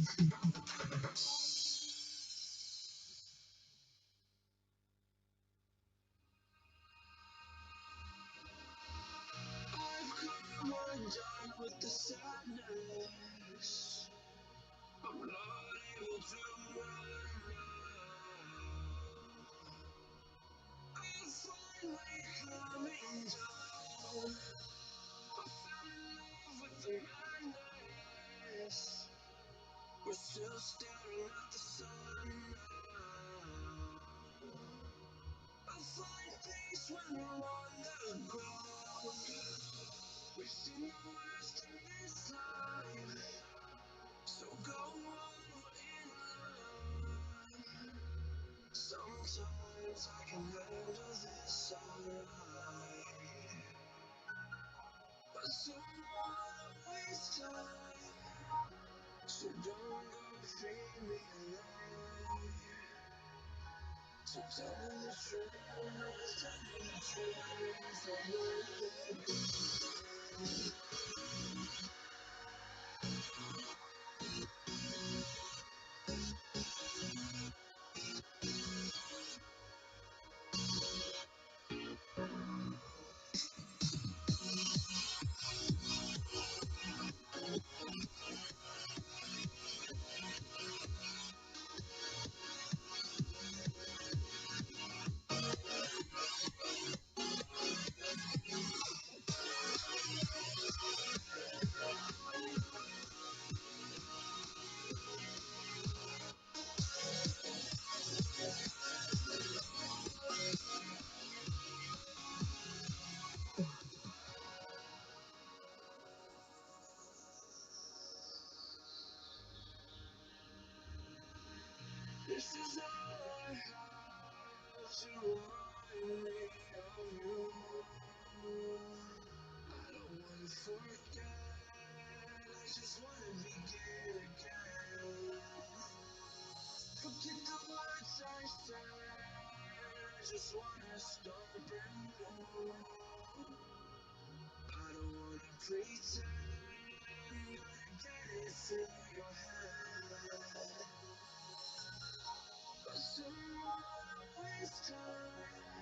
I've come undone with the sadness. I'm not able to run now. I'm finally coming down. I fell in love with the madness. We're still staring at the sun now. I find peace when we're on the ground. We've seen the worst in this life, so go on in line. Sometimes I can handle this alright, but someone waste time, so don't go free me alone. So tell me the truth, tell me the truth, I won't let go. This is all I have to remind me of you. I don't wanna forget, I just wanna begin again. Forget the words I said, I just wanna start brand new. I don't wanna pretend, gotta get it through your head. But someone waste time,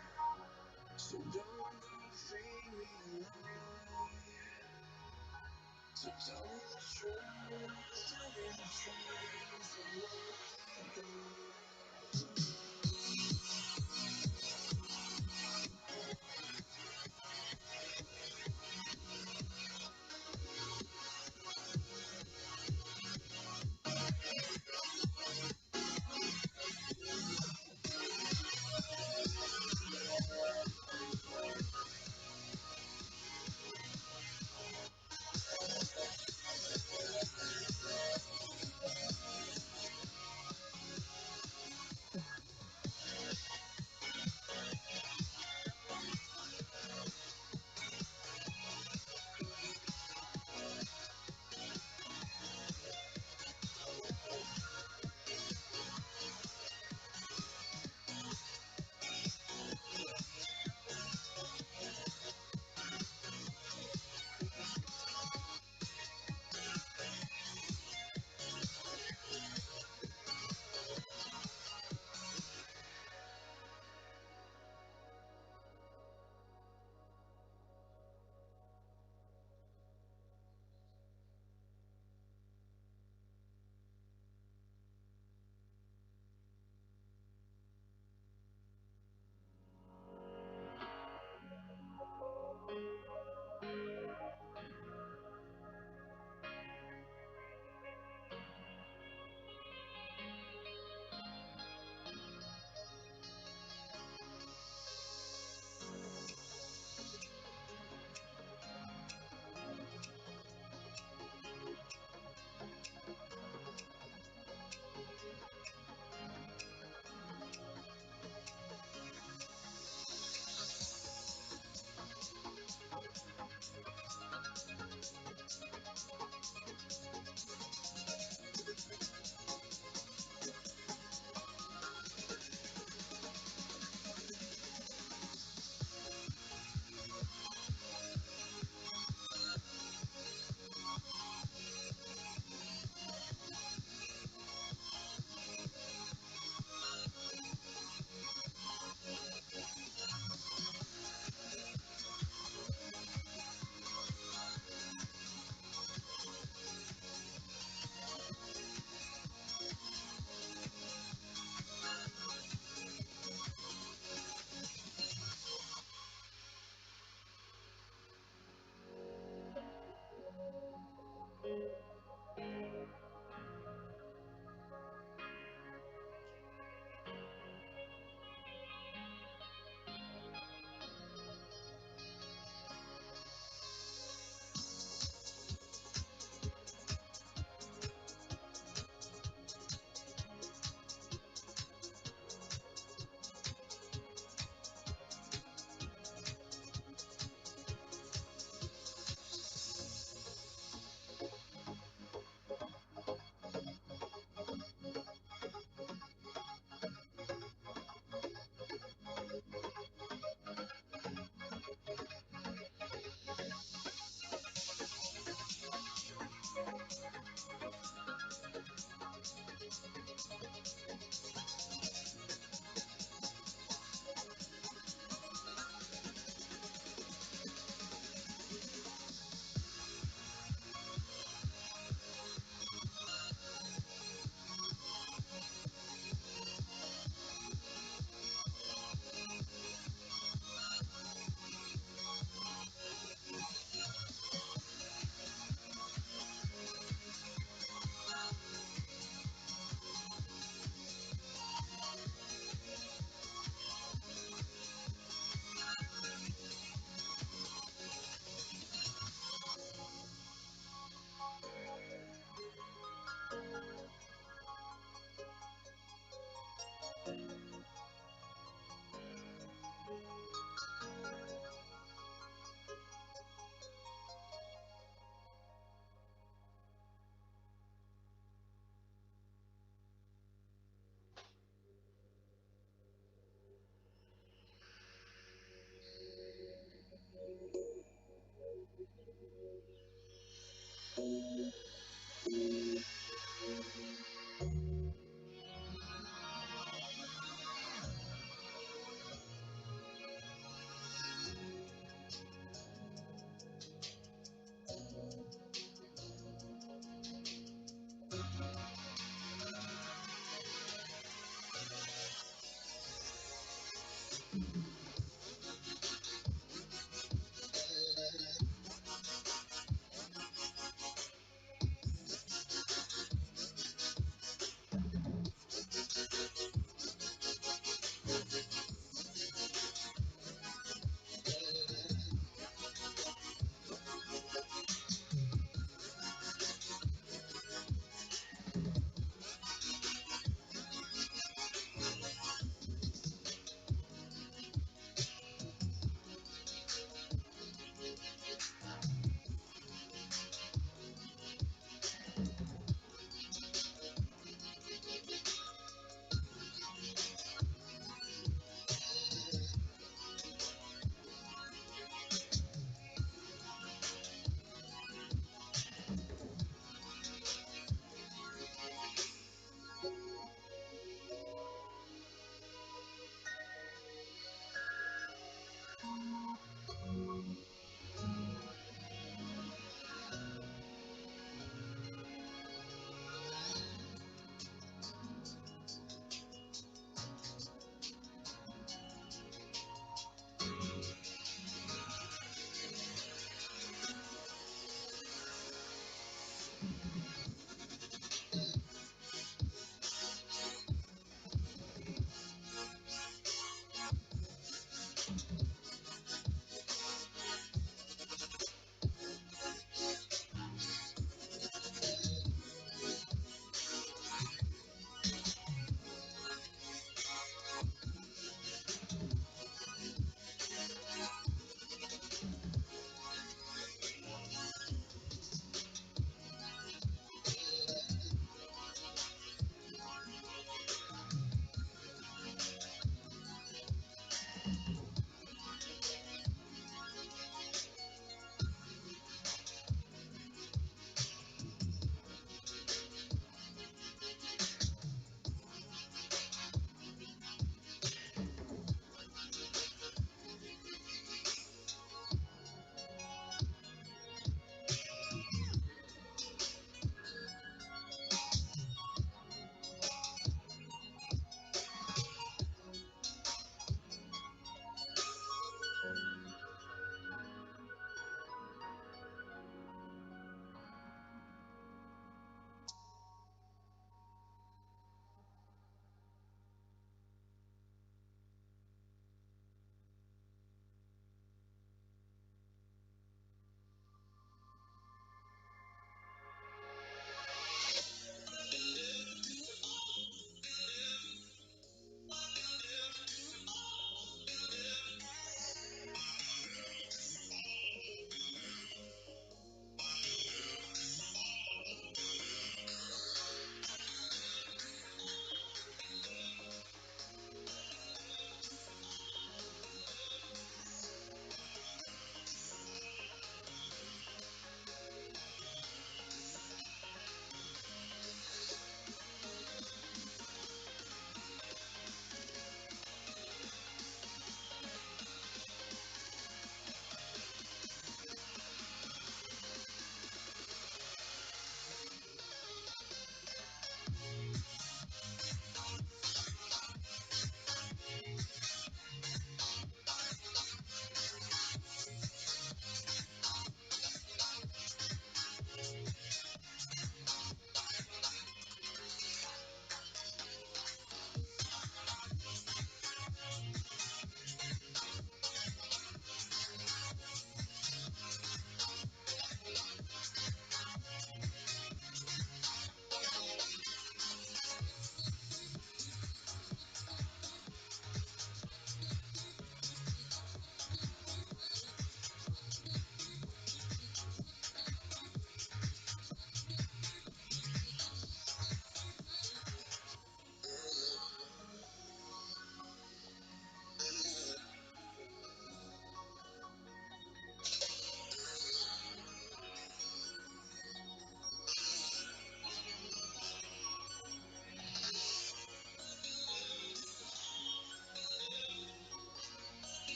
so don't go free me alone. So tell me the truth, tell me the truth, I won't let go.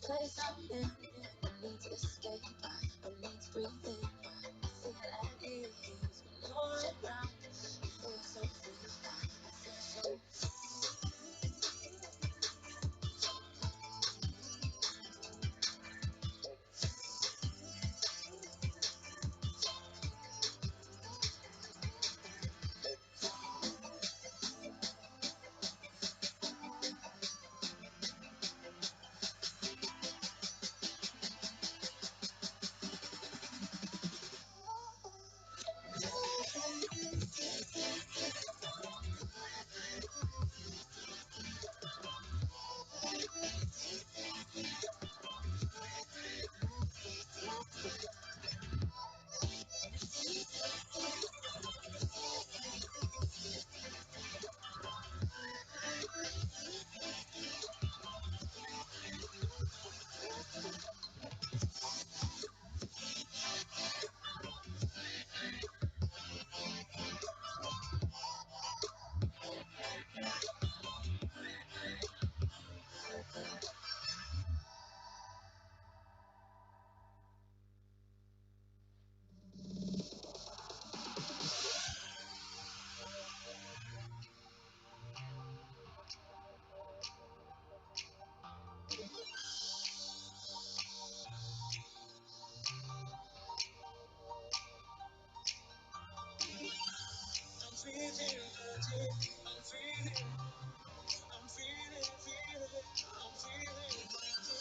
Place I'm in, no need to escape, no need to breathe in. I feel at ease when you're around. I feel so free, I feel so. I'm feeling dirty, I'm feeling, I'm feeling, I'm feeling dirty,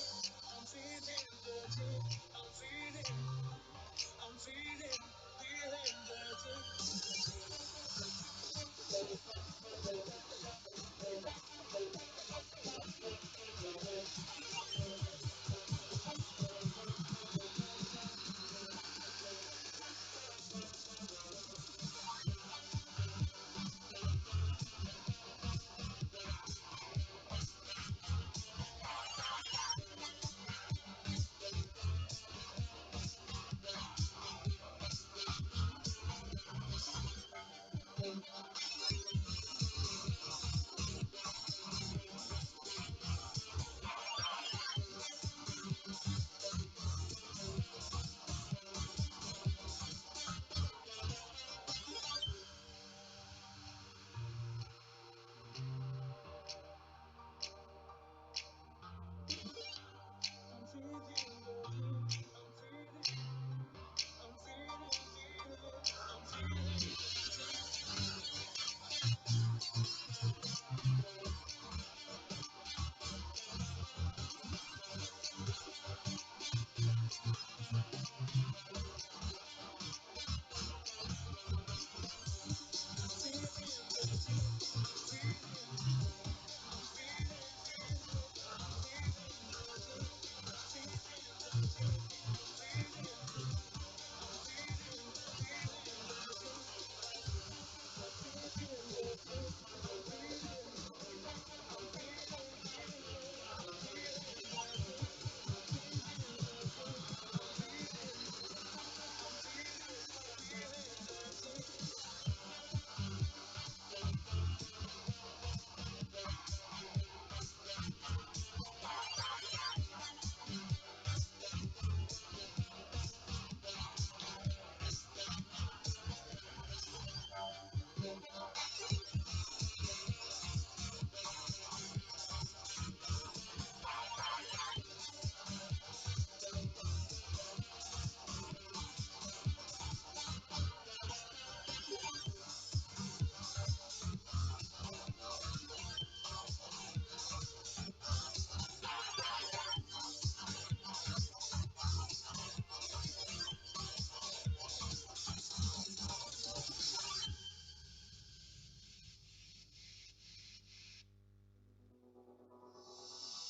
I'm feeling dirty, I'm feeling, I'm feeling dirty. I'm feeling dirty, I'm feeling, I'm feeling.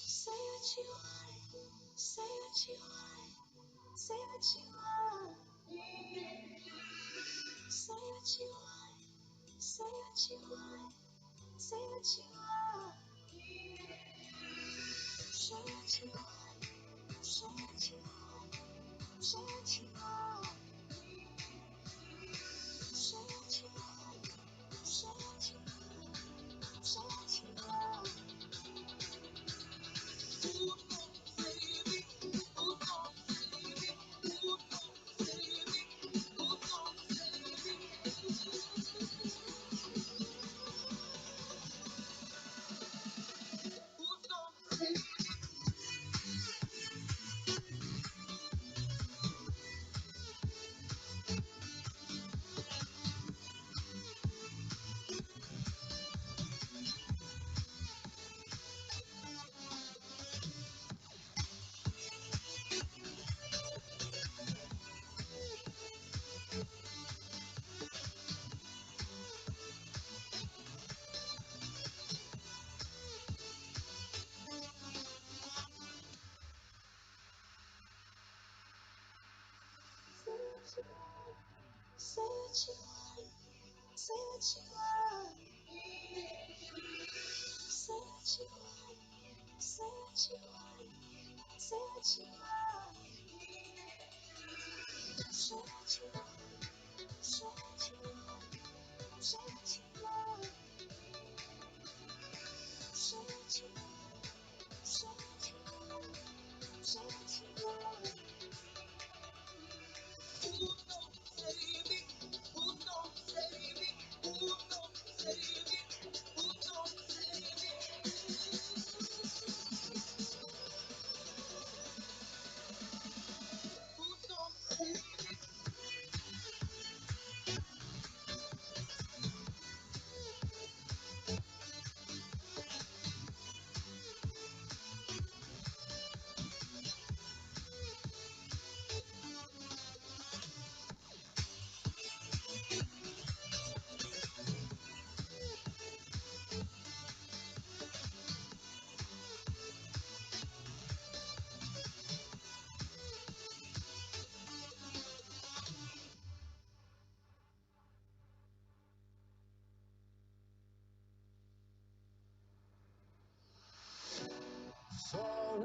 Say what you want, say what you want, say what you want. Say what you want, say what you want, say what you want. Say what you want, say what you want, say what you want. Say what you want, say what you want, say what you want. Four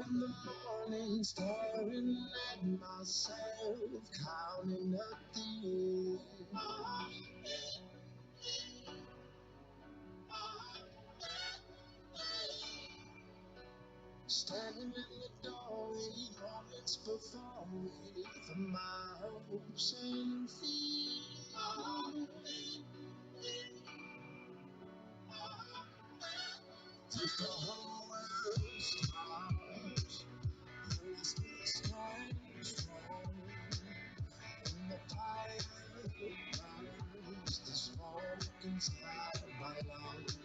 in the morning, staring at myself, counting up the years. Standing in the doorway, moments before me, for my hopes and fears. Take the whole world stars, raise to the sky strong. In the fire burns, the smoke inside my lungs.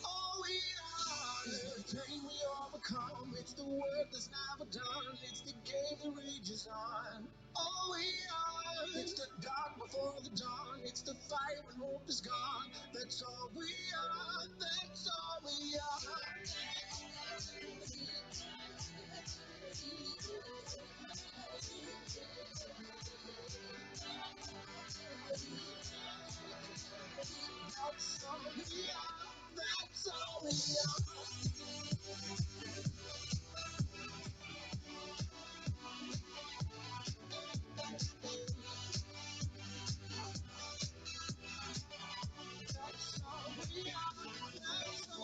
All we are is the pain we overcome. It's the work that's never done. It's the game that rages on. All we are, it's the dark before the dawn. It's the fight when hope is gone. That's all we are. That's all we are. That's all we are. That's all we are. That's all we are. That's all we are. That's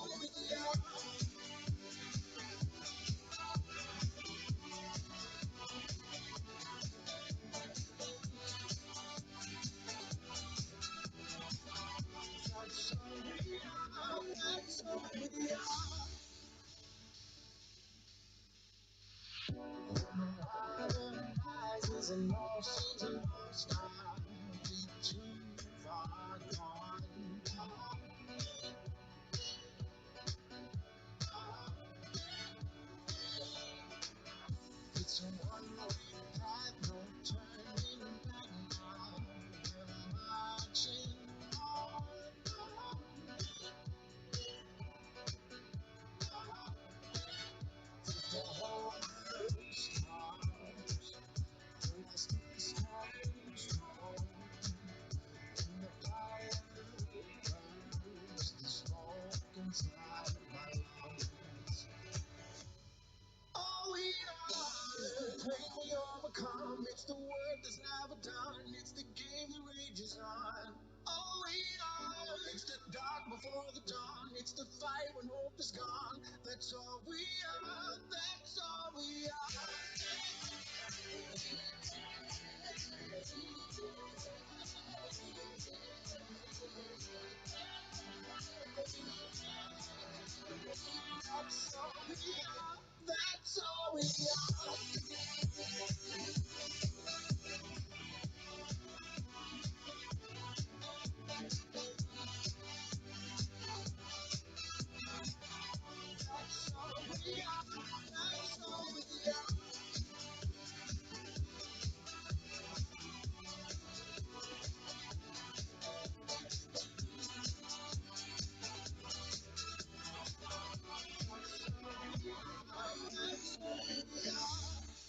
all we are. That's all we are. Water rises and oceans and lost are deep too far gone. It's a one-way path, no turning back now. We're marching on. If the whole world starts, let's keep the sky strong. In the fire burns, the smoke inside my lungs. All we are is the pain we overcome. It's the work that's never done. It's the game that rages on. All we are, it's the dark before the dawn. It's the fight when hope is gone. That's all we are. That's all we are. That's all we are. That's all we are. That's all we are. That's all we are. That's all we are.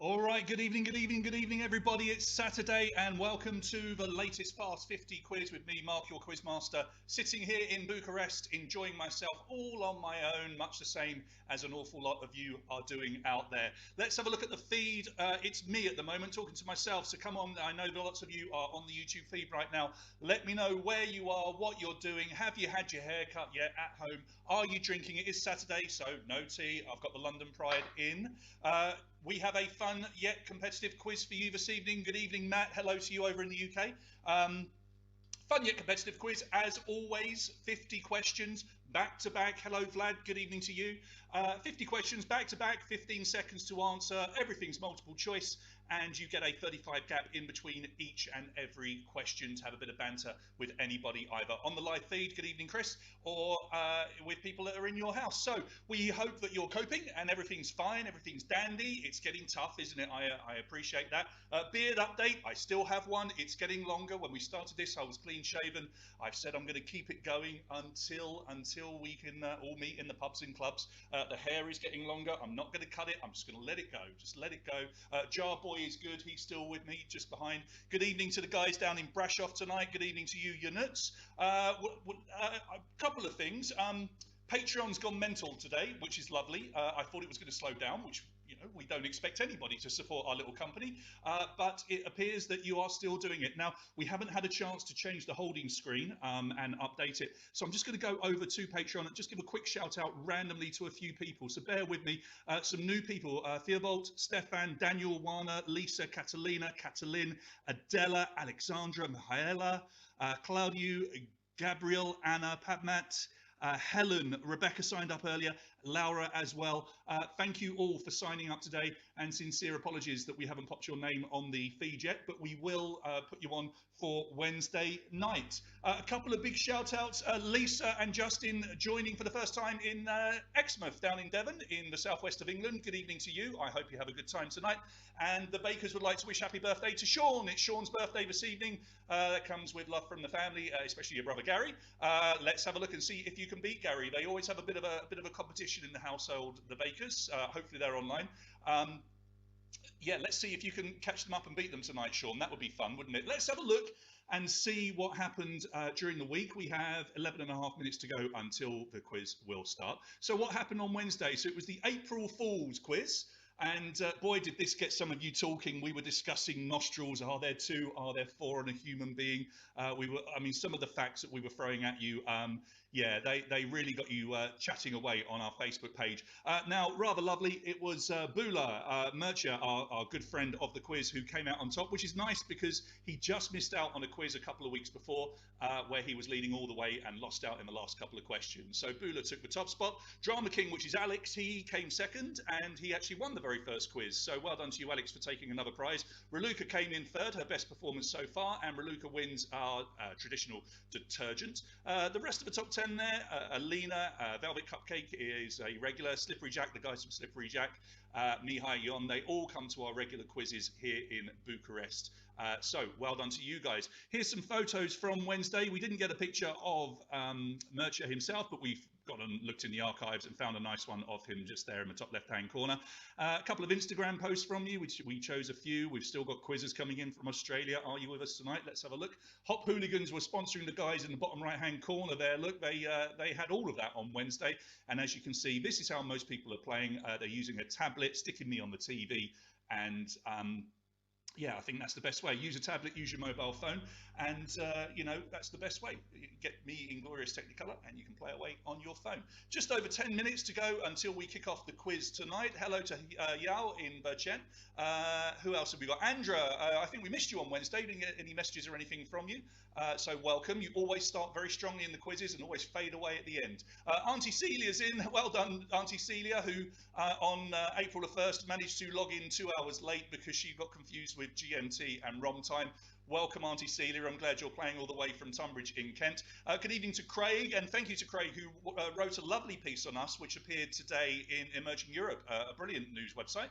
All right, good evening, everybody. It's Saturday, and welcome to the latest Fast 50 quiz with me, Mark, your quiz master, sitting here in Bucharest, enjoying myself all on my own, much the same as an awful lot of you are doing out there. Let's have a look at the feed. It's me at the moment talking to myself, so come on. I know that lots of you are on the YouTube feed right now. Let me know where you are, what you're doing. Have you had your hair cut yet at home? Are you drinking? It is Saturday, so no tea. I've got the London Pride in. We have a fun yet competitive quiz for you this evening. Good evening, Matt. Hello to you over in the UK. Fun yet competitive quiz, as always. 50 questions back to back. Hello, Vlad. Good evening to you. 50 questions back to back, 15 seconds to answer. Everything's multiple choice, and you get a 35 gap in between each and every question to have a bit of banter with anybody, either on the live feed, good evening, Chris, or with people that are in your house. So we hope that you're coping and everything's fine, everything's dandy. It's getting tough, isn't it? I appreciate that. Beard update, I still have one. It's getting longer. When we started this, I was clean shaven. I've said I'm going to keep it going until we can all meet in the pubs and clubs. The hair is getting longer. I'm not going to cut it. I'm just going to let it go. Just let it go. Jar Boy is good. He's still with me, just behind. Good evening to the guys down in Brasov tonight. Good evening to you, Yunuts. A couple of things. Patreon's gone mental today, which is lovely. I thought it was going to slow down, which, you know, we don't expect anybody to support our little company, but it appears that you are still doing it. Now, we haven't had a chance to change the holding screen and update it, so I'm just going to go over to Patreon and just give a quick shout out randomly to a few people, so bear with me. Some new people: Theobald, Stefan, Daniel, Wana, Lisa, Catalina, Catalin, Adela, Alexandra, Mihaela, Claudio, Gabriel, Anna, Padmat, Helen, Rebecca signed up earlier, Laura as well. Thank you all for signing up today, and sincere apologies that we haven't popped your name on the feed yet, but we will put you on for Wednesday night. A couple of big shout outs: Lisa and Justin joining for the first time in Exmouth down in Devon in the southwest of England. Good evening to you. I hope you have a good time tonight. And the Bakers would like to wish happy birthday to Sean. It's Sean's birthday this evening. That comes with love from the family, especially your brother Gary. Let's have a look and see if you can beat Gary. They always have a bit of a competition in the household, the Bakers. Hopefully they're online. Yeah, let's see if you can catch them up and beat them tonight, Sean. That would be fun, wouldn't it? Let's have a look and see what happened during the week. We have 11 and a half minutes to go until the quiz will start. So what happened on Wednesday? So it was the April Fool's quiz. And boy, did this get some of you talking. We were discussing nostrils. Are there two? Are there four in a human being? I mean, some of the facts that we were throwing at you, yeah, they really got you chatting away on our Facebook page. Now, rather lovely, it was Bula Murcia, our good friend of the quiz, who came out on top, which is nice because he just missed out on a quiz a couple of weeks before where he was leading all the way and lost out in the last couple of questions. So Bula took the top spot. Drama King, which is Alex, he came second, and he actually won the very first quiz. So well done to you, Alex, for taking another prize. Raluca came in third, her best performance so far, and Raluca wins our traditional detergent. The rest of the top 10 there, Alina, Velvet Cupcake is a regular, Slippery Jack, the guys from Slippery Jack, Mihai Yon, they all come to our regular quizzes here in Bucharest. So well done to you guys. Here's some photos from Wednesday. We didn't get a picture of Murcia himself, but we've gone and looked in the archives and found a nice one of him just there in the top left-hand corner. A couple of Instagram posts from you, which we chose a few. We've still got quizzes coming in from Australia. Are you with us tonight? Let's have a look. Hop Hooligans were sponsoring the guys in the bottom right-hand corner there. Look, they had all of that on Wednesday. And as you can see, this is how most people are playing. They're using a tablet, sticking me on the TV, and yeah, I think that's the best way. Use a tablet, use your mobile phone, and you know, that's the best way. You get me in glorious Technicolor, and you can play away on your phone. Just over 10 minutes to go until we kick off the quiz tonight. Hello to Yao in Berchen. Who else have we got? Andra, I think we missed you on Wednesday. Didn't get any messages or anything from you. So welcome. You always start very strongly in the quizzes and always fade away at the end. Auntie Celia's in. Well done, Auntie Celia, who on April the 1st managed to log in 2 hours late because she got confused with GMT and ROM time. Welcome, Auntie Celia. I'm glad you're playing all the way from Tunbridge in Kent. Good evening to Craig, and thank you to Craig, who wrote a lovely piece on us, which appeared today in Emerging Europe, a brilliant news website.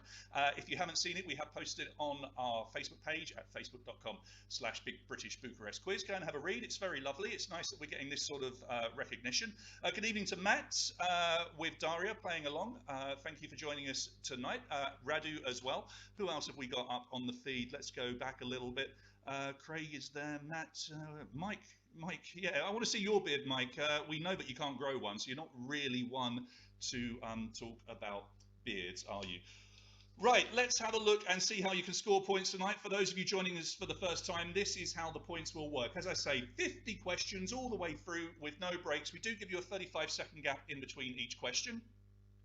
If you haven't seen it, we have posted it on our Facebook page at facebook.com/Big British Bucharest Quiz. Go and have a read. It's very lovely. It's nice that we're getting this sort of recognition. Good evening to Matt with Daria playing along. Thank you for joining us tonight. Radu as well. Who else have we got up on the feed? Let's go back a little bit. Craig is there, Matt, Mike, yeah, I want to see your beard, Mike. We know that you can't grow one, so you're not really one to talk about beards, are you? Right, let's have a look and see how you can score points tonight. For those of you joining us for the first time, this is how the points will work. As I say, 50 questions all the way through with no breaks. We do give you a 35-second gap in between each question.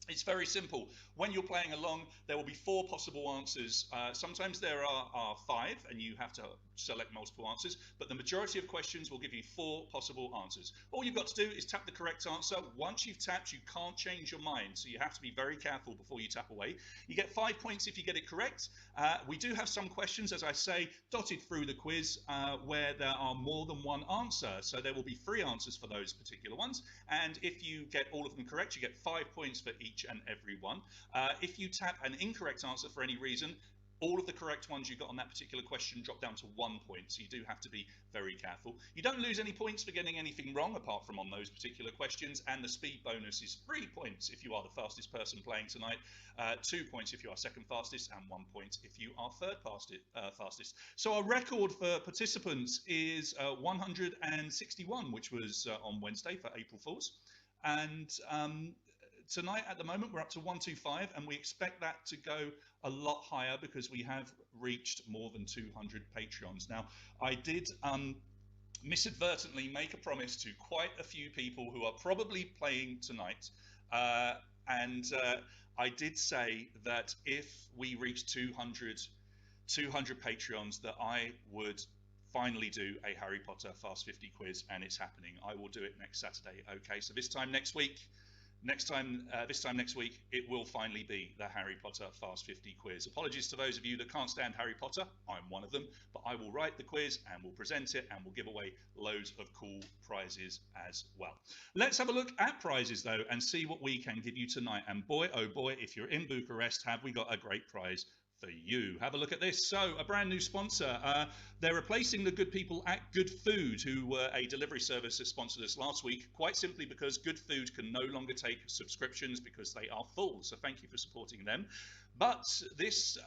It's very simple. When you're playing along, there will be 4 possible answers. Sometimes there are 5, and you have to select multiple answers, but the majority of questions will give you 4 possible answers. All you've got to do is tap the correct answer. Once you've tapped, you can't change your mind, so you have to be very careful before you tap away. You get 5 points if you get it correct. We do have some questions, as I say, dotted through the quiz where there are more than one answer, so there will be 3 answers for those particular ones, and if you get all of them correct, you get 5 points for each and every one. If you tap an incorrect answer for any reason, all of the correct ones you got on that particular question drop down to 1 point, so you do have to be very careful. You don't lose any points for getting anything wrong apart from on those particular questions, and the speed bonus is 3 points if you are the fastest person playing tonight, 2 points if you are second fastest, and 1 point if you are third fastest. So our record for participants is 161, which was on Wednesday for April Fools, and tonight, at the moment, we're up to 125, and we expect that to go a lot higher because we have reached more than 200 Patreons. Now, I did misadvertently make a promise to quite a few people who are probably playing tonight, and I did say that if we reach 200 Patreons, that I would finally do a Harry Potter Fast 50 quiz, and it's happening. I will do it next Saturday. Okay, so this time next week, it will finally be the Harry Potter Fast 50 quiz. Apologies to those of you that can't stand Harry Potter. I'm one of them, but I will write the quiz and we'll present it and we'll give away loads of cool prizes as well. Let's have a look at prizes though and see what we can give you tonight. And boy, oh boy, if you're in Bucharest, have we got a great prize for you. Have a look at this. So, a brand new sponsor. They're replacing the good people at Good Food, who were a delivery service that sponsored us last week, quite simply because Good Food can no longer take subscriptions because they are full. So thank you for supporting them. But this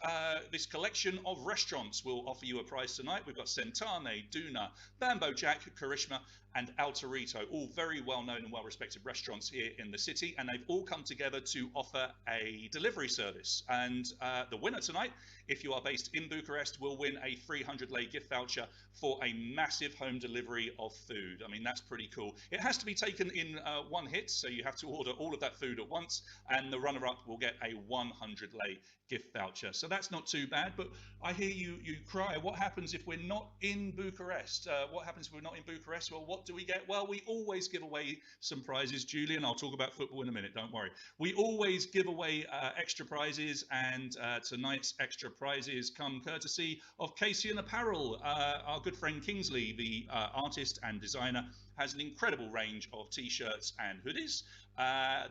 collection of restaurants will offer you a prize tonight. We've got Centane, Duna, Bambo Jack, Karishma, and Altarito, all very well-known and well-respected restaurants here in the city, and they've all come together to offer a delivery service. And the winner tonight, if you are based in Bucharest, will win a 300 lei gift voucher for a massive home delivery of food. I mean, that's pretty cool. It has to be taken in one hit, so you have to order all of that food at once, and the runner-up will get a 100 lei gift voucher. So that's not too bad, but I hear you cry. What happens if we're not in Bucharest? What happens if we're not in Bucharest? Well, what do we get? Well, we always give away some prizes. Julian, I'll talk about football in a minute, don't worry. We always give away extra prizes, and tonight's extra prizes come courtesy of Casey and Apparel. Our good friend Kingsley, the artist and designer, has an incredible range of t-shirts and hoodies.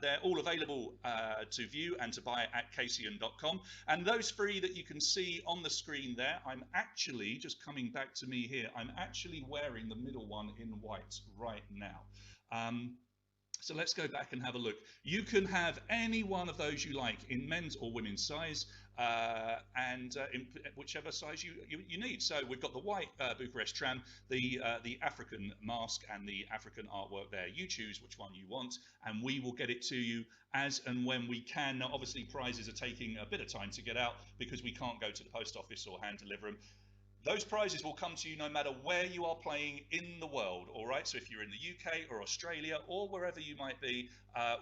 They're all available to view and to buy at kcn.com. And those 3 that you can see on the screen there, I'm actually, just coming back to me here, I'm actually wearing the middle one in white right now. So let's go back and have a look. You can have any one of those you like in men's or women's size, and in whichever size you need. So we've got the white Bucharest tram, the African mask, and the African artwork there. You choose which one you want, and we will get it to you as and when we can. Now, obviously, prizes are taking a bit of time to get out because we can't go to the post office or hand deliver them. Those prizes will come to you no matter where you are playing in the world, all right? So if you're in the UK or Australia or wherever you might be,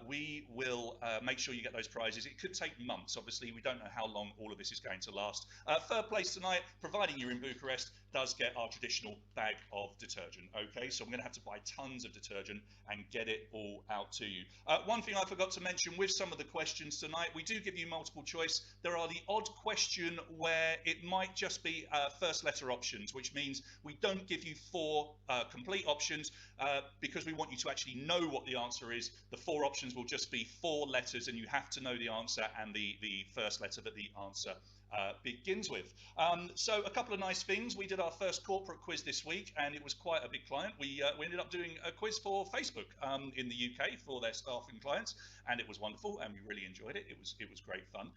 we will make sure you get those prizes. It could take months. Obviously, we don't know how long all of this is going to last. Third place tonight, providing you're in Bucharest, does get our traditional bag of detergent, okay? So I'm going to have to buy tons of detergent and get it all out to you. One thing I forgot to mention with some of the questions tonight, we do give you multiple choice. There are the odd question where it might just be first left letter options, which means we don't give you four complete options because we want you to actually know what the answer is. The four options will just be four letters, and you have to know the answer and the first letter that the answer begins with. So a couple of nice things. We did our first corporate quiz this week, and it was quite a big client. We ended up doing a quiz for Facebook in the UK for their staff and clients, and it was wonderful, and we really enjoyed it. It was great fun.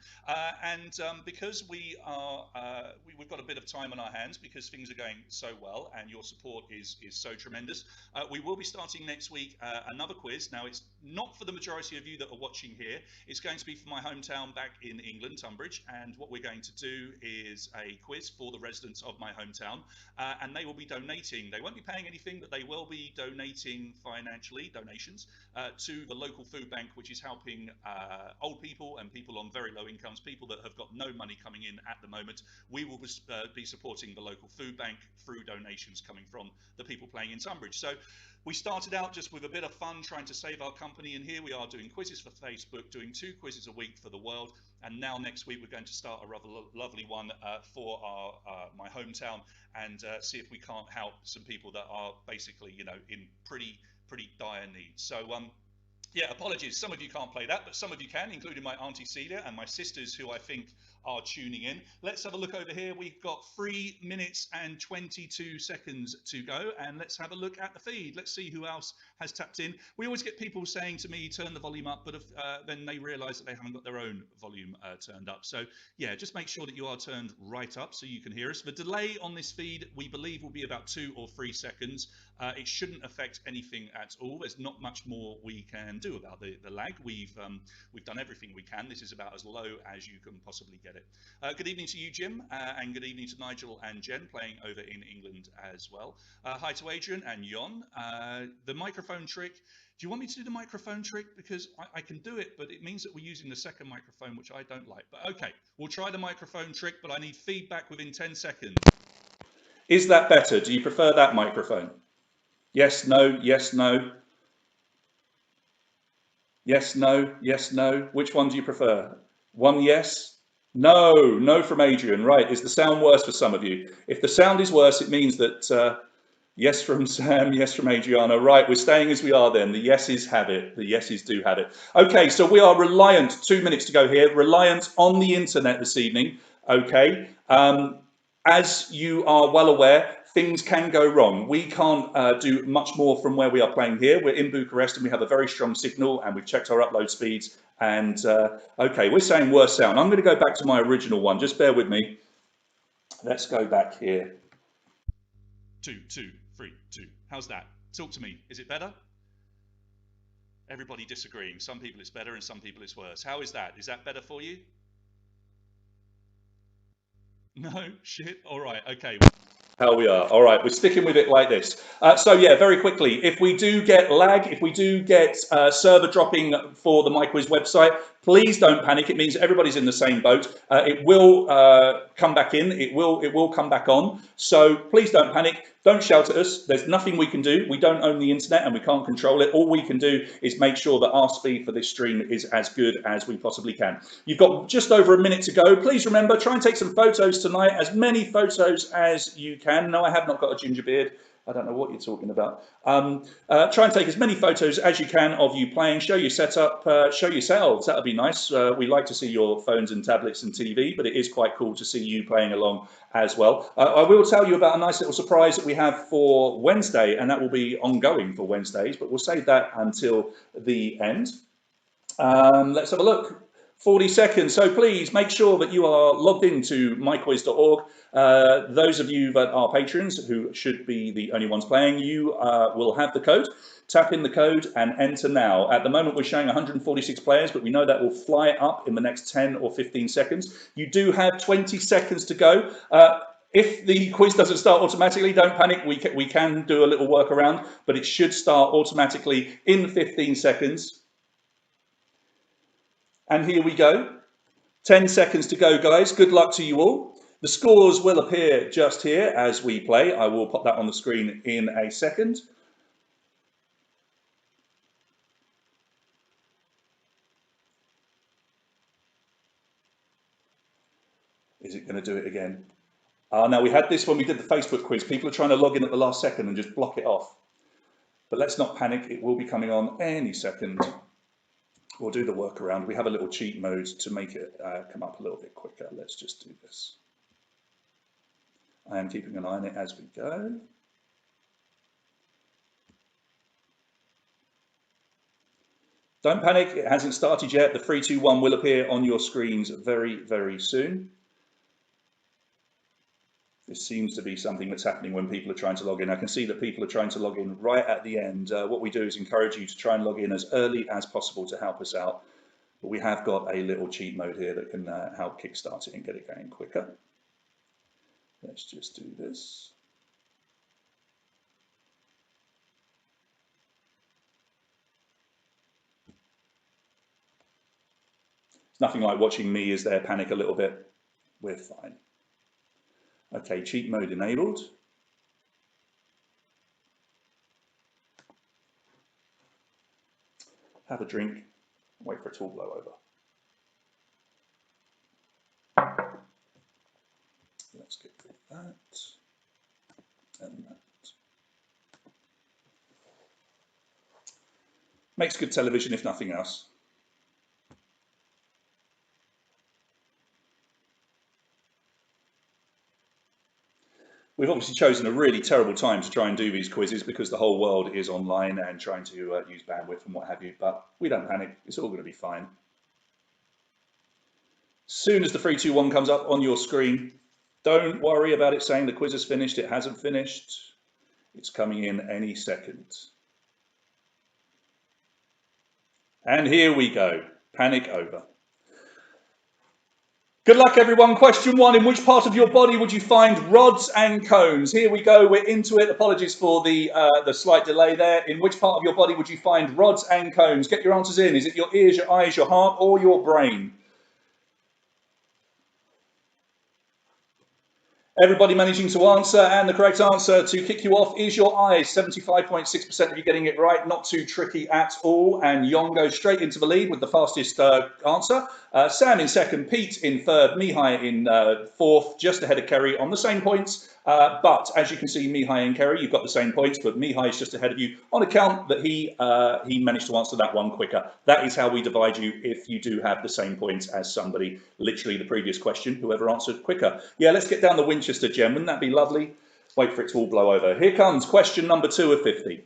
Because we've got a bit of time on our hands because things are going so well, and your support is so tremendous. We will be starting next week another quiz. Now, it's not for the majority of you that are watching here. It's going to be for my hometown back in England, Tunbridge, and what we're going to do is a quiz for the residents of my hometown, and they will be donating. They won't be paying anything, but they will be donating donations to the local food bank, which is helping old people and people on very low incomes, people that have got no money coming in at the moment. We will be supporting the local food bank through donations coming from the people playing in Tunbridge. So we started out just with a bit of fun trying to save our company, and here we are doing quizzes for Facebook, doing 2 quizzes a week for the world, and now next week we're going to start a rather lovely one for my hometown, and see if we can't help some people that are basically, you know, in pretty dire need. So yeah, apologies, some of you can't play that, but some of you can, including my Auntie Celia and my sisters, who I think are tuning in. Let's have a look over here. We've got 3 minutes and 22 seconds to go, and let's have a look at the feed. Let's see who else has tapped in. We always get people saying to me, turn the volume up, but then they realise that they haven't got their own volume turned up. So yeah, just make sure that you are turned right up so you can hear us. The delay on this feed, we believe, will be about 2 or 3 seconds. It shouldn't affect anything at all. There's not much more we can do about the lag. We've done everything we can. This is about as low as you can possibly get it. Good evening to you, Jim, and good evening to Nigel and Jen playing over in England as well. Hi to Adrian and Jon. The microphone trick. Do you want me to do the microphone trick? Because I can do it, but it means that we're using the second microphone, which I don't like. But okay, we'll try the microphone trick, but I need feedback within 10 seconds. Is that better? Do you prefer that microphone? Yes, no, yes, no. Yes, no, yes, no. Which one do you prefer? One yes? No, no from Adrian. Right, is the sound worse for some of you? If the sound is worse, it means that yes from Sam, yes from Adriana. Right, we're staying as we are then. The yeses have it. The yeses do have it. Okay, so we are reliant, 2 minutes to go here, reliant on the internet this evening. Okay, as you are well aware, things can go wrong. We can't do much more from where we are playing here. We're in Bucharest and we have a very strong signal, and we've checked our upload speeds. And okay, we're saying worse sound. I'm going to go back to my original one. Just bear with me. Let's go back here. 2, 2, 3, 2. How's that? Talk to me. Is it better? Everybody disagreeing. Some people it's better and some people it's worse. How is that? Is that better for you? No? Shit? All right, okay. How we are. All right, we're sticking with it like this. So yeah, very quickly, if we do get lag, if we do get server dropping for the MyQuiz website, please don't panic. It means everybody's in the same boat. It will come back in. It will come back on. So please don't panic. Don't shout at us. There's nothing we can do. We don't own the internet and we can't control it. All we can do is make sure that our speed for this stream is as good as we possibly can. You've got just over a minute to go. Please remember, try and take some photos tonight, as many photos as you can. No, I have not got a ginger beard. I don't know what you're talking about. Try and take as many photos as you can of you playing. Show your setup, show yourselves. That would be nice. We like to see your phones and tablets and TV, but it is quite cool to see you playing along as well. I will tell you about a nice little surprise that we have for Wednesday, and that will be ongoing for Wednesdays, but we'll save that until the end. Let's have a look. 40 seconds. So please make sure that you are logged into myquiz.org. Those of you that are patrons, who should be the only ones playing, you will have the code. Tap in the code and enter now. At the moment, we're showing 146 players, but we know that will fly up in the next 10 or 15 seconds. You do have 20 seconds to go. If the quiz doesn't start automatically, don't panic. We can do a little workaround, but it should start automatically in 15 seconds. And here we go. 10 seconds to go, guys. Good luck to you all. The scores will appear just here as we play. I will pop that on the screen in a second. Is it going to do it again? Now, we had this when we did the Facebook quiz. People are trying to log in at the last second and just block it off. But let's not panic. It will be coming on any second. We'll do the workaround. We have a little cheat mode to make it come up a little bit quicker. Let's just do this. I am keeping an eye on it as we go. Don't panic, it hasn't started yet. The 3, 2, 1 will appear on your screens very, very soon. This seems to be something that's happening when people are trying to log in. I can see that people are trying to log in right at the end. What we do is encourage you to try and log in as early as possible to help us out. But we have got a little cheat mode here that can help kickstart it and get it going quicker. Let's just do this. It's nothing like watching me as there panic a little bit. We're fine. Okay, cheat mode enabled. Have a drink, wait for it to all blow over. Let's get rid of that and that. Makes good television if nothing else. We've obviously chosen a really terrible time to try and do these quizzes because the whole world is online and trying to use bandwidth and what have you, but we don't panic, it's all going to be fine. Soon as the 3, 2, 1 comes up on your screen, don't worry about it saying the quiz has finished. It hasn't finished. It's coming in any second. And here we go. Panic over. Good luck, everyone. Question 1. In which part of your body would you find rods and cones? Here we go. We're into it. Apologies for the slight delay there. In which part of your body would you find rods and cones? Get your answers in. Is it your ears, your eyes, your heart, or your brain? Everybody managing to answer, and the correct answer to kick you off is your eyes. 75.6% of you getting it right, not too tricky at all. And Yon goes straight into the lead with the fastest answer. Sam in second, Pete in third, Mihai in fourth, just ahead of Kerry on the same points. But as you can see, Mihai and Kerry, you've got the same points, but Mihai is just ahead of you on account that he managed to answer that one quicker. That is how we divide you if you do have the same points as somebody, literally the previous question, whoever answered quicker. Yeah, let's get down the Winchester gem. Wouldn't that be lovely? Wait for it to all blow over. Here comes question number 2 of 50.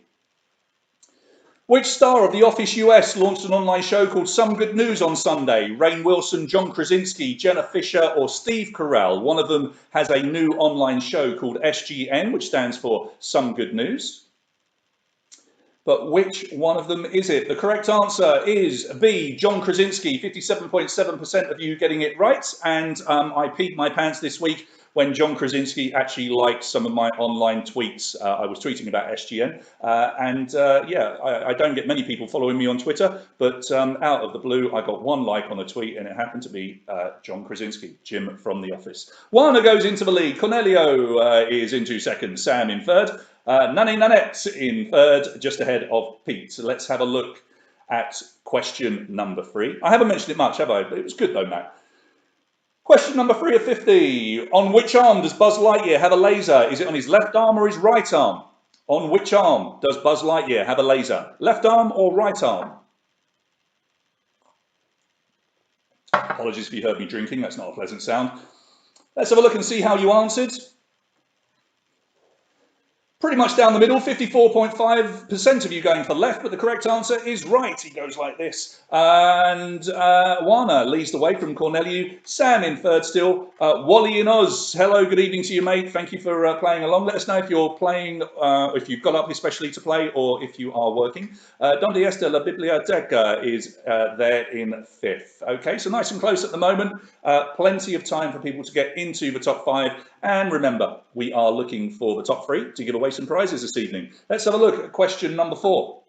Which star of The Office US launched an online show called Some Good News on Sunday? Rainn Wilson, John Krasinski, Jenna Fisher, or Steve Carell? One of them has a new online show called SGN, which stands for Some Good News. But which one of them is it? The correct answer is B, John Krasinski. 57.7% of you getting it right. And I peed my pants this week when John Krasinski actually liked some of my online tweets. I was tweeting about SGN, yeah, I don't get many people following me on Twitter, but out of the blue, I got one like on a tweet, and it happened to be John Krasinski, Jim from The Office. Juana goes into the lead. Cornelio is into second. Sam in third. Nanette in third, just ahead of Pete. So let's have a look at question number 3. I haven't mentioned it much, have I? But it was good though, Matt. Question number 3 of 50. On which arm does Buzz Lightyear have a laser? Is it on his left arm or his right arm? On which arm does Buzz Lightyear have a laser? Left arm or right arm? Apologies if you heard me drinking. That's not a pleasant sound. Let's have a look and see how you answered. Pretty much down the middle, 54.5% of you going for left, but the correct answer is right. He goes like this. And Juana leads the way from Corneliu. Sam in third still. Wally in Oz. Hello, good evening to you, mate. Thank you for playing along. Let us know if you're playing, if you've got up especially to play, or if you are working. Donde está la biblioteca is there in fifth. Okay, so nice and close at the moment. Plenty of time for people to get into the top 5. And remember, we are looking for the top 3 to give away some prizes this evening. Let's have a look at question number 4.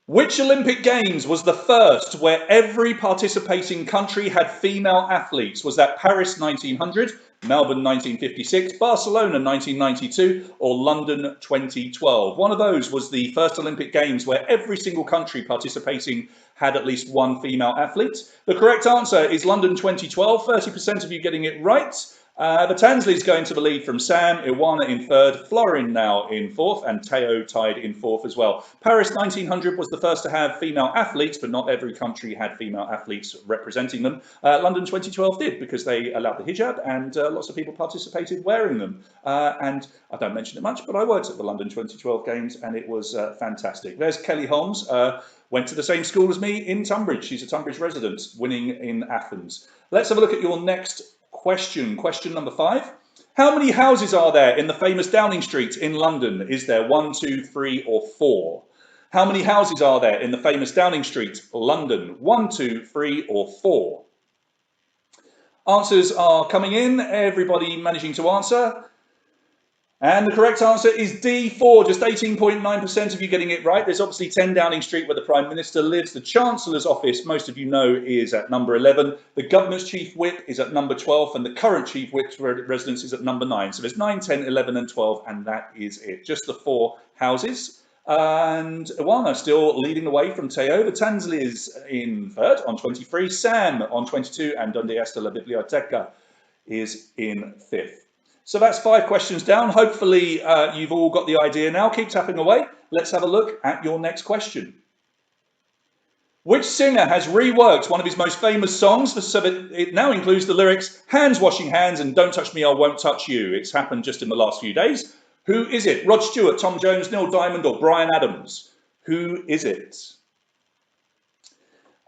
Which Olympic Games was the first where every participating country had female athletes? Was that Paris 1900, Melbourne 1956, Barcelona 1992, or London 2012? One of those was the first Olympic Games where every single country participating had at least one female athlete. The correct answer is London 2012, 30% of you getting it right. The Tansley's going to the lead from Sam, Iwana in third, Florin now in fourth, and Teo tied in fourth as well. Paris 1900 was the first to have female athletes, but not every country had female athletes representing them. London 2012 did, because they allowed the hijab, and lots of people participated wearing them. And I don't mention it much, but I worked at the London 2012 Games, and it was fantastic. There's Kelly Holmes. Went to the same school as me in Tunbridge. She's a Tunbridge resident, winning in Athens. Let's have a look at your next question. Question number 5. How many houses are there in the famous Downing Street in London? Is there 1, 2, 3, or 4? How many houses are there in the famous Downing Street, London? 1, 2, 3, or 4? Answers are coming in. Everybody managing to answer. And the correct answer is D4, just 18.9% of you getting it right. There's obviously 10 Downing Street where the Prime Minister lives. The Chancellor's office, most of you know, is at number 11. The Government's Chief Whip is at number 12, and the current Chief Whip's residence is at number 9. So there's 9, 10, 11, and 12, and that is it. Just the 4 houses. And Iwana still leading the way from Teo. The Tansley's in third on 23, Sam on 22, and Donde Está la Biblioteca is in 5th. So that's 5 questions down. Hopefully you've all got the idea now. Keep tapping away. Let's have a look at your next question. Which singer has reworked one of his most famous songs so that it now includes the lyrics, hands washing hands and don't touch me, I won't touch you? It's happened just in the last few days. Who is it? Rod Stewart, Tom Jones, Neil Diamond, or Bryan Adams? Who is it?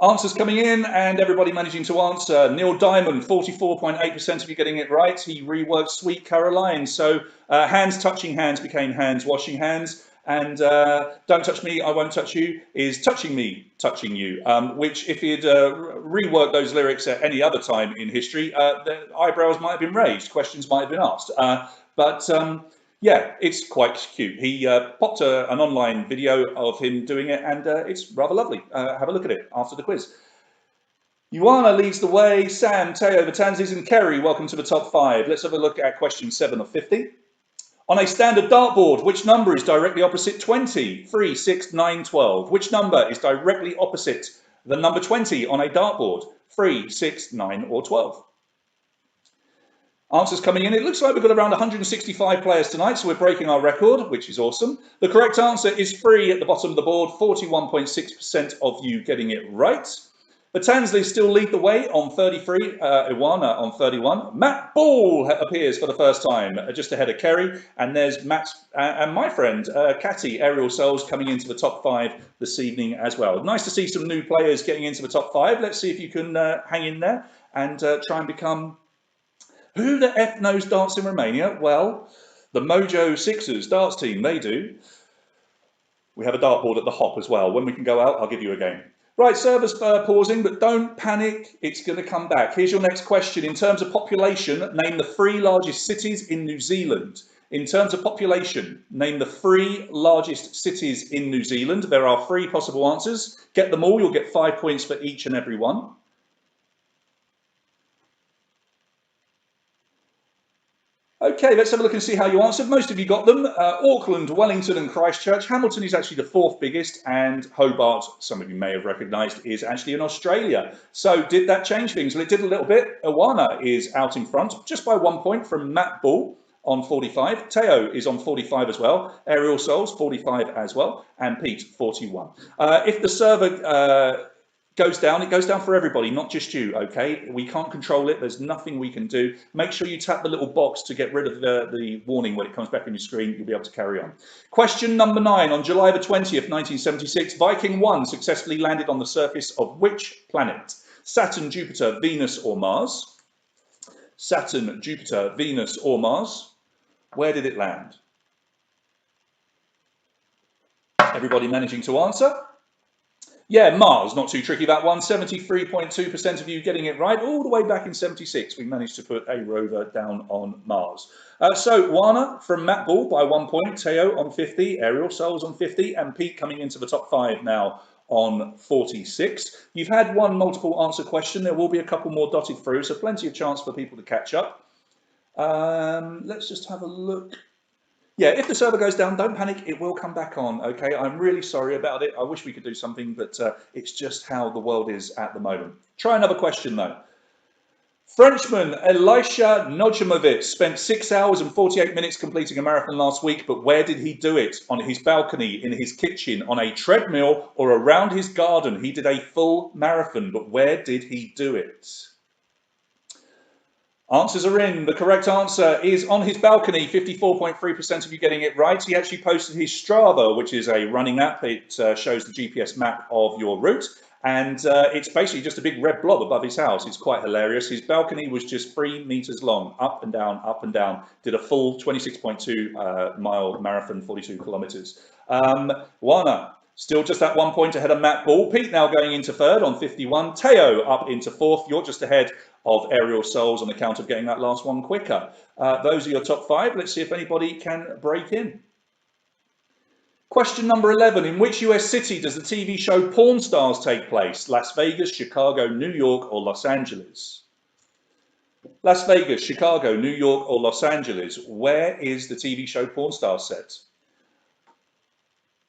Answers coming in, and everybody managing to answer. Neil Diamond, 44.8% of you getting it right. He reworked Sweet Caroline. So hands touching hands became hands washing hands. And don't touch me, I won't touch you is touching me, touching you. Which if he'd reworked those lyrics at any other time in history, the eyebrows might have been raised, questions might have been asked. Yeah, it's quite cute. He popped an online video of him doing it, and it's rather lovely. Have a look at it after the quiz. Ioana leads the way. Sam, Teo, the Tansies, and Kerry, welcome to the top 5. Let's have a look at question 7 of 50. On a standard dartboard, which number is directly opposite 20? 3, 6, 9, 12. Which number is directly opposite the number 20 on a dartboard? 3, 6, 9, or 12? Answers coming in. It looks like we've got around 165 players tonight, so we're breaking our record, which is awesome. The correct answer is 3 at the bottom of the board, 41.6% of you getting it right. The Tansleys still lead the way on 33, Iwana on 31. Matt Ball appears for the first time, just ahead of Kerry. And there's Matt and my friend, Catty, Aerial Souls, coming into the top 5 this evening as well. Nice to see some new players getting into the top 5. Let's see if you can hang in there and try and become... Who the F knows darts in Romania? Well, the Mojo Sixers darts team, they do. We have a dartboard at the Hop as well. When we can go out, I'll give you a game. Right, servers pausing, but don't panic. It's going to come back. Here's your next question. In terms of population, name the 3 largest cities in New Zealand. In terms of population, name the 3 largest cities in New Zealand. There are 3 possible answers. Get them all. You'll get 5 points for each and every one. Okay, let's have a look and see how you answered. Most of you got them. Auckland, Wellington and Christchurch. Hamilton is actually the 4th biggest, and Hobart, some of you may have recognised, is actually in Australia. So did that change things? Well, it did a little bit. Iwana is out in front, just by 1 point from Matt Ball on 45. Teo is on 45 as well. Aerial Souls, 45 as well. And Pete, 41. If the server... goes down, it goes down for everybody, not just you, okay? We can't control it. There's nothing we can do. Make sure you tap the little box to get rid of the warning when it comes back on your screen. You'll be able to carry on. Question number 9. On July the 20th, 1976, Viking 1 successfully landed on the surface of which planet? Saturn, Jupiter, Venus, or Mars? Saturn, Jupiter, Venus, or Mars? Where did it land? Everybody managing to answer? Yeah, Mars, not too tricky that one. 73.2% of you getting it right. All the way back in 76, we managed to put a rover down on Mars. So, Wana from Matt Ball by 1 point, Teo on 50, Aerial Souls on 50, and Pete coming into the top 5 now on 46. You've had 1 multiple answer question. There will be a couple more dotted through, so plenty of chance for people to catch up. Let's just have a look. Yeah, if the server goes down, don't panic. It will come back on, okay? I'm really sorry about it. I wish we could do something, but it's just how the world is at the moment. Try another question, though. Frenchman Elisha Nojimovic spent 6 hours and 48 minutes completing a marathon last week, but where did he do it? On his balcony, in his kitchen, on a treadmill, or around his garden? He did a full marathon, but where did he do it? Answers are in. The correct answer is on his balcony. 54.3% of you getting it right. He actually posted his Strava, which is a running app. It shows the GPS map of your route. And it's basically just a big red blob above his house. It's quite hilarious. His balcony was just 3 meters long, up and down, up and down. Did a full 26.2 mile marathon, 42 kilometers. Wana, still just that 1 point ahead of Matt Ball. Pete now going into third on 51. Teo up into fourth. You're just ahead of Aerial Souls on account of getting that last one quicker. Those are your top 5. Let's see if anybody can break in. Question number 11. In which US city does the TV show Pawn Stars take place? Las Vegas, Chicago, New York, or Los Angeles? Las Vegas, Chicago, New York, or Los Angeles? Where is the TV show Pawn Stars set?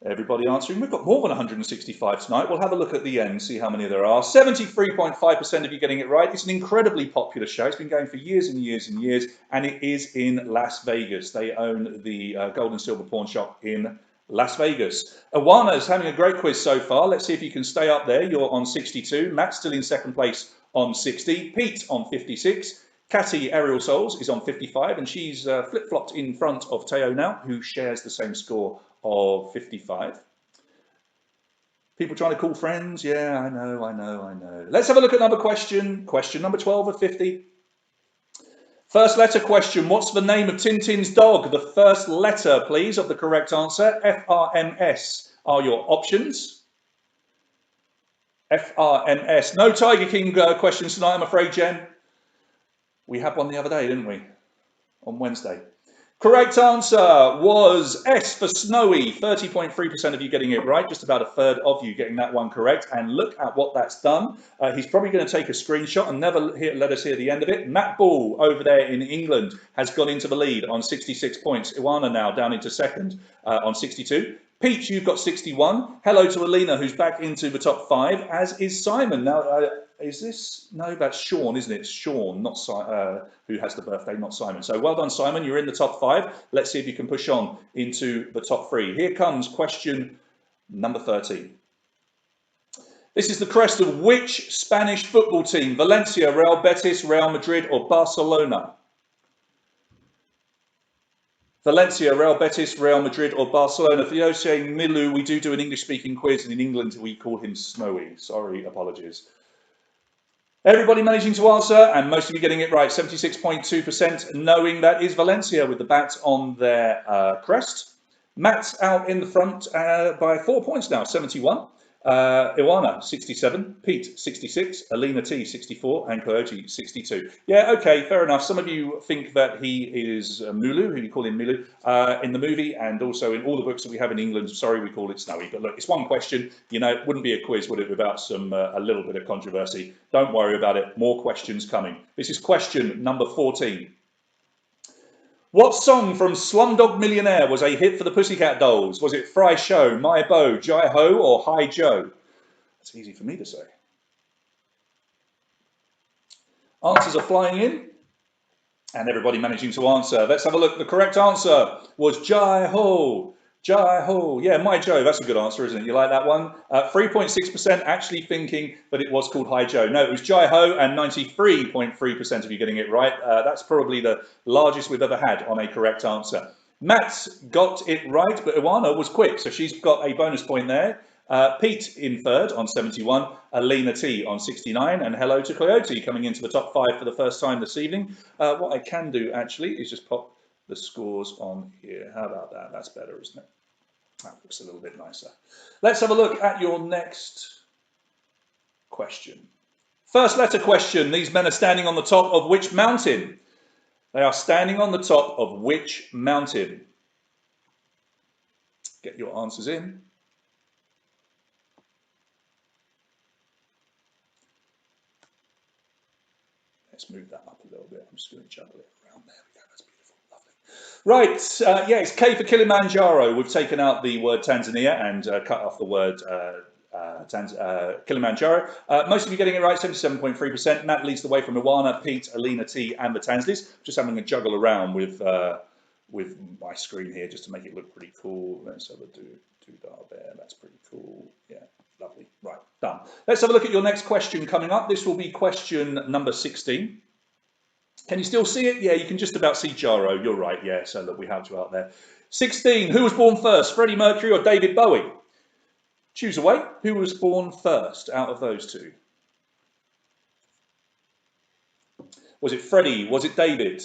Everybody answering. We've got more than 165 tonight. We'll have a look at the end, see how many there are. 73.5% of you getting it right. It's an incredibly popular show. It's been going for years and years and years, and it is in Las Vegas. They own the gold and silver pawn shop in Las Vegas. Awana is having a great quiz so far. Let's see if you can stay up there. You're on 62. Matt's still in second place on 60. Pete on 56. Catty Aerial Souls is on 55, and she's flip-flopped in front of Teo now, who shares the same score of 55. People trying to call friends? Yeah, I know. Let's have a look at another question. Question number 12 of 50. First letter question. What's the name of Tintin's dog? The first letter, please, of the correct answer. FRMS are your options. FRMS. No Tiger King questions tonight, I'm afraid, Jen. We had one the other day, didn't we? On Wednesday. Correct answer was S for Snowy. 30.3% of you getting it right. Just about a third of you getting that one correct. And look at what that's done. He's probably going to take a screenshot and never let us hear the end of it. Matt Ball over there in England has gone into the lead on 66 points. Iwana now down into second on 62. Pete, you've got 61. Hello to Alina, who's back into the top 5, as is Simon. Now, is this? No, that's Sean, isn't it? It's Sean, not who has the birthday, not Simon. So well done, Simon. You're in the top 5. Let's see if you can push on into the top 3. Here comes question number 13. This is the crest of which Spanish football team? Valencia, Real Betis, Real Madrid, or Barcelona? Valencia, Real Betis, Real Madrid, or Barcelona. For those saying Milu, we do an English-speaking quiz, and in England we call him Snowy. Sorry, apologies. Everybody managing to answer, and most of you getting it right. 76.2% knowing that is Valencia with the bat on their crest. Matt's out in the front by 4 points now, 71. Iwana, 67. Pete, 66. Alina T, 64. And Coyote, 62. Yeah, okay, fair enough. Some of you think that he is Mulu, who you call him Milu, in the movie, and also in all the books that we have in England. Sorry, we call it Snowy. But look, it's one question. You know, it wouldn't be a quiz, would it, without some a little bit of controversy. Don't worry about it. More questions coming. This is question number 14. What song from Slumdog Millionaire was a hit for the Pussycat Dolls? Was it Fry Show, My Bo, Jai Ho, or Hi Joe? That's easy for me to say. Answers are flying in, and everybody managing to answer. Let's have a look. The correct answer was Jai Ho. Jai Ho. Yeah, My Joe. That's a good answer, isn't it? You like that one? 3.6% actually thinking that it was called Hi Joe. No, it was Jai Ho, and 93.3% of you getting it right. That's probably the largest we've ever had on a correct answer. Matt's got it right, but Iwana was quick, so she's got a bonus point there. Pete in third on 71, Alina T on 69, and hello to Coyote coming into the top 5 for the first time this evening. What I can do actually is just pop the scores on here. How about that? That's better, isn't it? That looks a little bit nicer. Let's have a look at your next question. First letter question. These men are standing on the top of which mountain? They are standing on the top of which mountain? Get your answers in. Let's move that up a little bit. I'm just going to juggle it around. There we go. That's beautiful. Lovely. Right. Yeah, it's K for Kilimanjaro. We've taken out the word Tanzania and cut off the word Kilimanjaro. Most of you getting it right, 77.3%. Matt leads the way from Iwana, Pete, Alina T, and the Tansleys. Just having a juggle around with my screen here just to make it look pretty cool. Let's have a doodle there. That's pretty cool. Yeah, lovely. Right, done. Let's have a look at your next question coming up. This will be question number 16. Can you still see it? Yeah, you can just about see Jaro. You're right. Yeah, so look, we have you out there. 16. Who was born first, Freddie Mercury or David Bowie? Choose away. Who was born first out of those two? Was it Freddie? Was it David?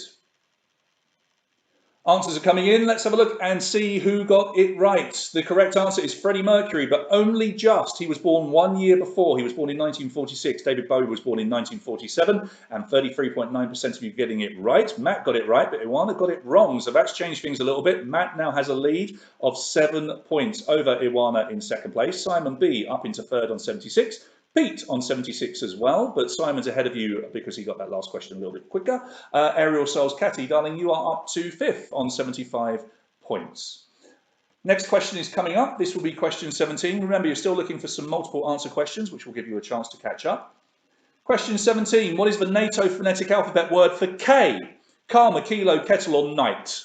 Answers are coming in. Let's have a look and see who got it right. The correct answer is Freddie Mercury, but only just. He was born 1 year before. He was born in 1946. David Bowie was born in 1947, and 33.9% of you getting it right. Matt got it right, but Iwana got it wrong. So that's changed things a little bit. Matt now has a lead of 7 points over Iwana in second place. Simon B up into third on 76. Pete on 76 as well, but Simon's ahead of you because he got that last question a little bit quicker. Ariel Souls, Catty, darling, you are up to 5th on 75 points. Next question is coming up. This will be question 17. Remember, you're still looking for some multiple answer questions, which will give you a chance to catch up. Question 17. What is the NATO phonetic alphabet word for K? Karma, kilo, kettle, or night?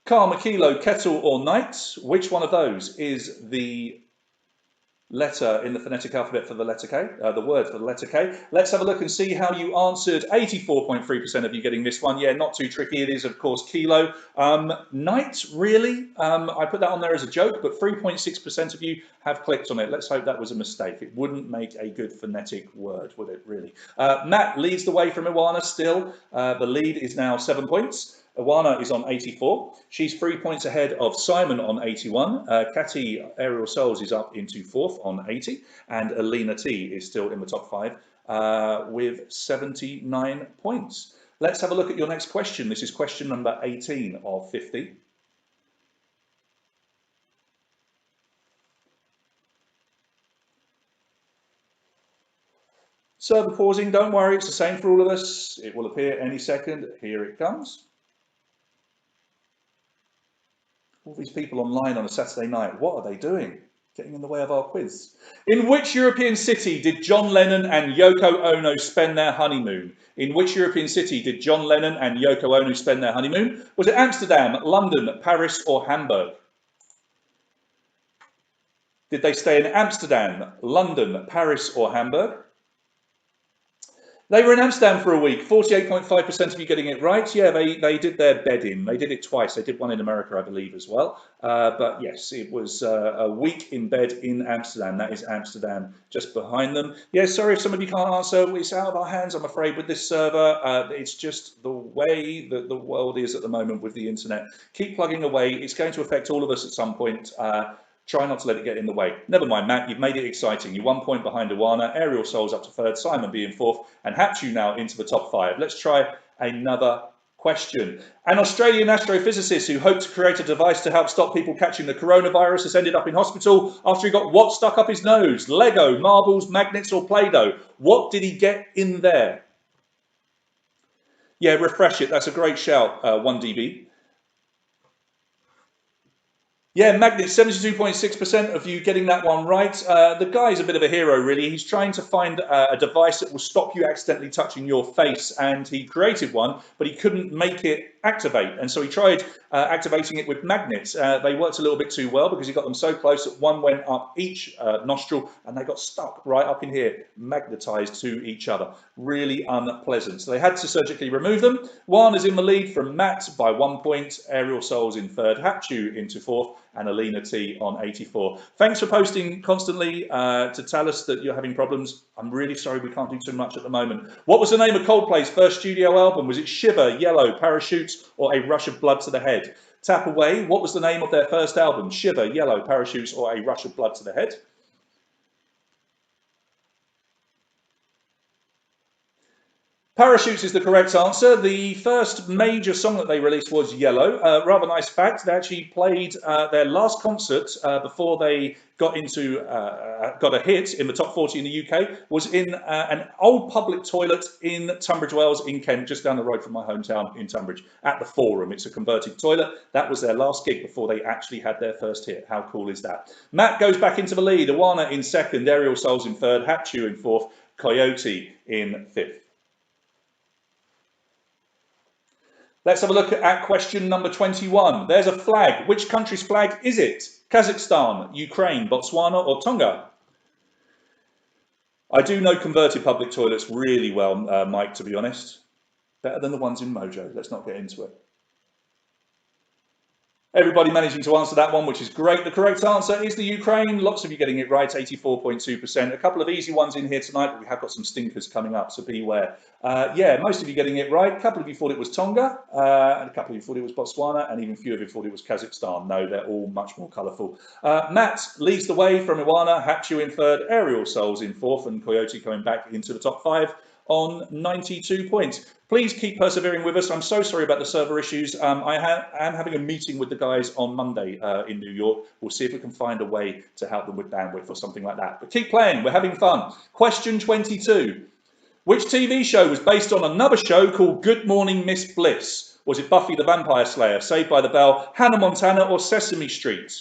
Karma, kilo, kettle, or night? Which one of those is the letter in the phonetic alphabet for the letter K, the word for the letter K? Let's have a look and see how you answered. 84.3% of you getting this one. Yeah, not too tricky. It is, of course, kilo. Night, really? I put that on there as a joke, but 3.6% of you have clicked on it. Let's hope that was a mistake. It wouldn't make a good phonetic word, would it, really? Matt leads the way from Iwana still. The lead is now 7 points. Iwana is on 84. She's 3 points ahead of Simon on 81. Catty Ariel Souls is up into 4th on 80. And Alina T is still in the top 5 with 79 points. Let's have a look at your next question. This is question number 18 of 50. Server pausing, don't worry, it's the same for all of us. It will appear any second. Here it comes. All these people online on a Saturday night, what are they doing? Getting in the way of our quiz. In which European city did John Lennon and Yoko Ono spend their honeymoon? In which European city did John Lennon and Yoko Ono spend their honeymoon? Was it Amsterdam, London, Paris, or Hamburg? Did they stay in Amsterdam, London, Paris, or Hamburg? They were in Amsterdam for a week. 48.5% of you getting it right. Yeah, they did their bedding. They did it twice. They did one in America, I believe, as well. But yes, it was a week in bed in Amsterdam. That is Amsterdam just behind them. Yeah, sorry if some of you can't answer. It's out of our hands, I'm afraid, with this server. It's just the way that the world is at the moment with the internet. Keep plugging away. It's going to affect all of us at some point. Try not to let it get in the way. Never mind, Matt, you've made it exciting. You're 1 point behind Iwana, Ariel Souls up to 3rd, Simon being 4th, and Hapchu now into the top 5. Let's try another question. An Australian astrophysicist who hoped to create a device to help stop people catching the coronavirus has ended up in hospital after he got what stuck up his nose? Lego, marbles, magnets, or Play-Doh? What did he get in there? Yeah, refresh it. That's a great shout, 1DB. Yeah, magnets, 72.6% of you getting that one right. The guy's a bit of a hero, really. He's trying to find a device that will stop you accidentally touching your face, and he created one, but he couldn't make it activate. And so he tried activating it with magnets. They worked a little bit too well because he got them so close that one went up each nostril, and they got stuck right up in here, magnetized to each other. Really unpleasant. So they had to surgically remove them. Juan is in the lead from Matt by 1 point. Ariel Souls in 3rd, Hapchu into 4th, and Alina T on 84. Thanks for posting constantly to tell us that you're having problems. I'm really sorry we can't do too much at the moment. What was the name of Coldplay's first studio album? Was it Shiver, Yellow, Parachutes, or A Rush of Blood to the Head? Tap away. What was the name of their first album? Shiver, Yellow, Parachutes, or A Rush of Blood to the Head? Parachutes is the correct answer. The first major song that they released was Yellow. Rather nice fact, they actually played their last concert before they got a hit in the top 40 in the UK, was in an old public toilet in Tunbridge Wells in Kent, just down the road from my hometown in Tunbridge, at the Forum. It's a converted toilet. That was their last gig before they actually had their first hit. How cool is that? Matt goes back into the lead. Awana in second, Aerial Souls in third, Hatchu in fourth, Coyote in fifth. Let's have a look at question number 21. There's a flag. Which country's flag is it? Kazakhstan, Ukraine, Botswana, or Tonga? I do know converted public toilets really well, Mike, to be honest. Better than the ones in Mojo. Let's not get into it. Everybody managing to answer that one, which is great. The correct answer is the Ukraine. Lots of you getting it right, 84.2%. A couple of easy ones in here tonight, but we have got some stinkers coming up, so beware. Yeah, most of you getting it right. A couple of you thought it was Tonga, and a couple of you thought it was Botswana, and even few of you thought it was Kazakhstan. No, they're all much more colourful. Matt leads the way from Awana, Hatchu in third, Aerial Souls in fourth, and Coyote coming back into the top five on 92 points. Please keep persevering with us. I'm so sorry about the server issues. I am having a meeting with the guys on Monday in New York. We'll see if we can find a way to help them with bandwidth or something like that. But keep playing. We're having fun. Question 22. Which TV show was based on another show called Good Morning Miss Bliss? Was it Buffy the Vampire Slayer, Saved by the Bell, Hannah Montana, or Sesame Street?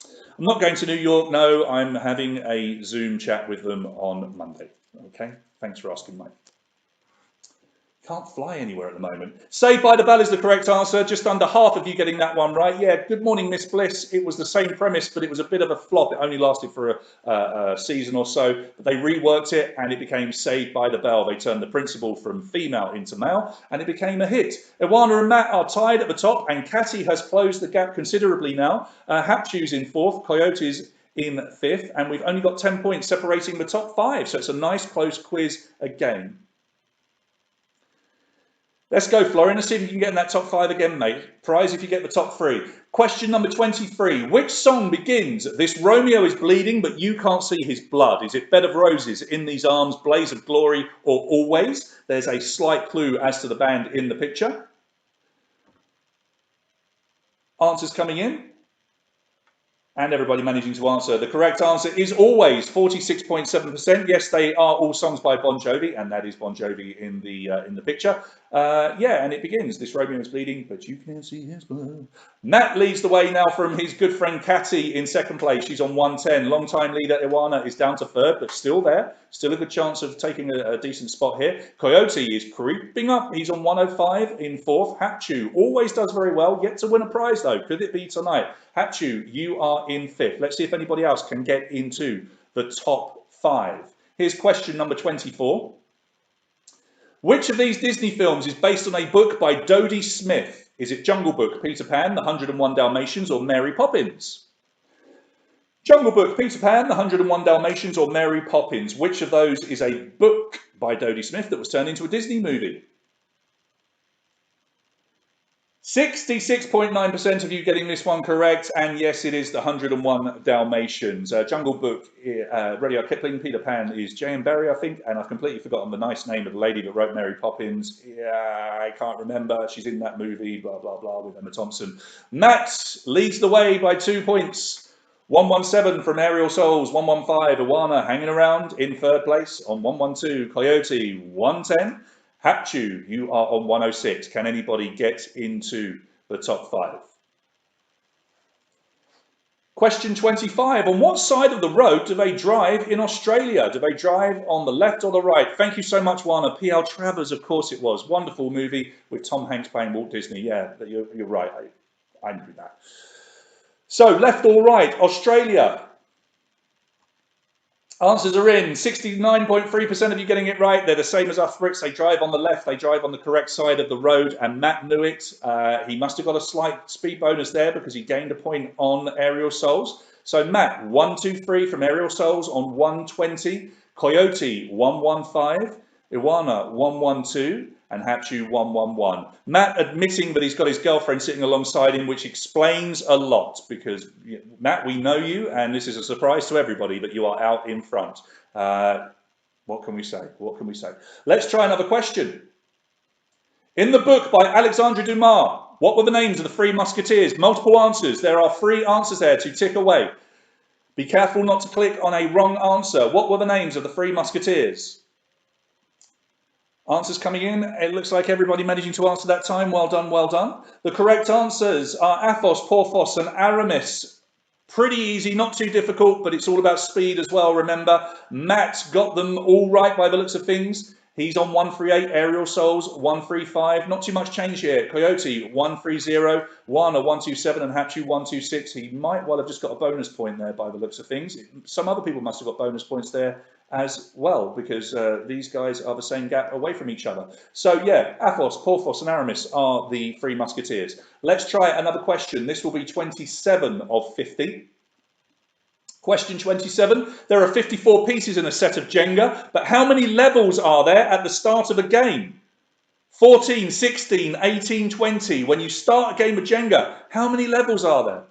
I'm not going to New York. No, I'm having a Zoom chat with them on Monday. Okay, thanks for asking, Mike. Can't fly anywhere at the moment. Saved by the Bell is the correct answer. Just under half of you getting that one right. Yeah, Good Morning Miss Bliss. It was the same premise, but it was a bit of a flop. It only lasted for a season or so. But they reworked it and it became Saved by the Bell. They turned the principal from female into male and it became a hit. Awana and Matt are tied at the top and Catty has closed the gap considerably now. Hatchu's in fourth, Coyote's in fifth, and we've only got 10 points separating the top five. So it's a nice close quiz again. Let's go, Florian. Let's see if you can get in that top five again, mate. Prize if you get the top three. Question number 23. Which song begins, "This Romeo is bleeding, but you can't see his blood"? Is it Bed of Roses, In These Arms, Blaze of Glory, or Always? There's a slight clue as to the band in the picture. Answers coming in. And everybody managing to answer. The correct answer is Always, 46.7%. Yes, they are all songs by Bon Jovi, and that is Bon Jovi in the picture. Yeah, and it begins, "This Romeo is bleeding, but you can't see his blood." Matt leads the way now from his good friend Catty in second place. She's on 110. Long-time leader Iwana is down to third, but still there. Still a good chance of taking a decent spot here. Coyote is creeping up. He's on 105 in fourth. Hatchu always does very well. Yet to win a prize, though. Could it be tonight? Hatchu, you are in fifth. Let's see if anybody else can get into the top five. Here's question number 24. Which of these Disney films is based on a book by Dodie Smith? Is it Jungle Book, Peter Pan, The 101 Dalmatians, or Mary Poppins? Jungle Book, Peter Pan, The 101 Dalmatians, or Mary Poppins? Which of those is a book by Dodie Smith that was turned into a Disney movie? 66.9% of you getting this one correct, and yes, it is The 101 Dalmatians. Jungle Book, Rudyard Kipling. Peter Pan is J.M. Barrie, I think, and I've completely forgotten the nice name of the lady that wrote Mary Poppins. Yeah, I can't remember. She's in that movie, blah, blah, blah, with Emma Thompson. Matt leads the way by 2 points. 117 from Aerial Souls, 115 Awana hanging around in third place on 112, Coyote 110. Hatchu, you are on 106. Can anybody get into the top five? Question 25. On what side of the road do they drive in Australia? Do they drive on the left or the right? Thank you so much, Wana. P.L. Travers, of course it was. Wonderful movie with Tom Hanks playing Walt Disney. Yeah, you're right. I knew that. So, left or right? Australia. Answers are in. 69.3% of you getting it right. They're the same as us Brits. They drive on the left. They drive on the correct side of the road. And Matt knew it. He must have got a slight speed bonus there because he gained a point on Aerial Souls. So Matt, 123 from Aerial Souls on 120. Coyote, 115. Iwana, 112. And Hatchu, 111. Matt admitting that he's got his girlfriend sitting alongside him, which explains a lot because, Matt, we know you, and this is a surprise to everybody that you are out in front. What can we say? What can we say? Let's try another question. In the book by Alexandre Dumas, what were the names of the Three Musketeers? Multiple answers. There are 3 answers there to tick away. Be careful not to click on a wrong answer. What were the names of the 3 Musketeers? Answers coming in. It looks like everybody managing to answer that time. Well done, well done. The correct answers are Athos, Porthos, and Aramis. Pretty easy, not too difficult, but it's all about speed as well, remember. Matt got them all right by the looks of things. He's on 138, Aerial Souls 135. Not too much change here. Coyote 130, Wana 127, and Hatchu 126. He might well have just got a bonus point there by the looks of things. Some other people must have got bonus points there as well, because these guys are the same gap away from each other. So yeah, Athos, Porthos, and Aramis are the 3 Musketeers. Let's try another question. This will be 27 of 50. Question 27, there are 54 pieces in a set of Jenga, but how many levels are there at the start of a game? 14, 16, 18, 20. When you start a game of Jenga, how many levels are there?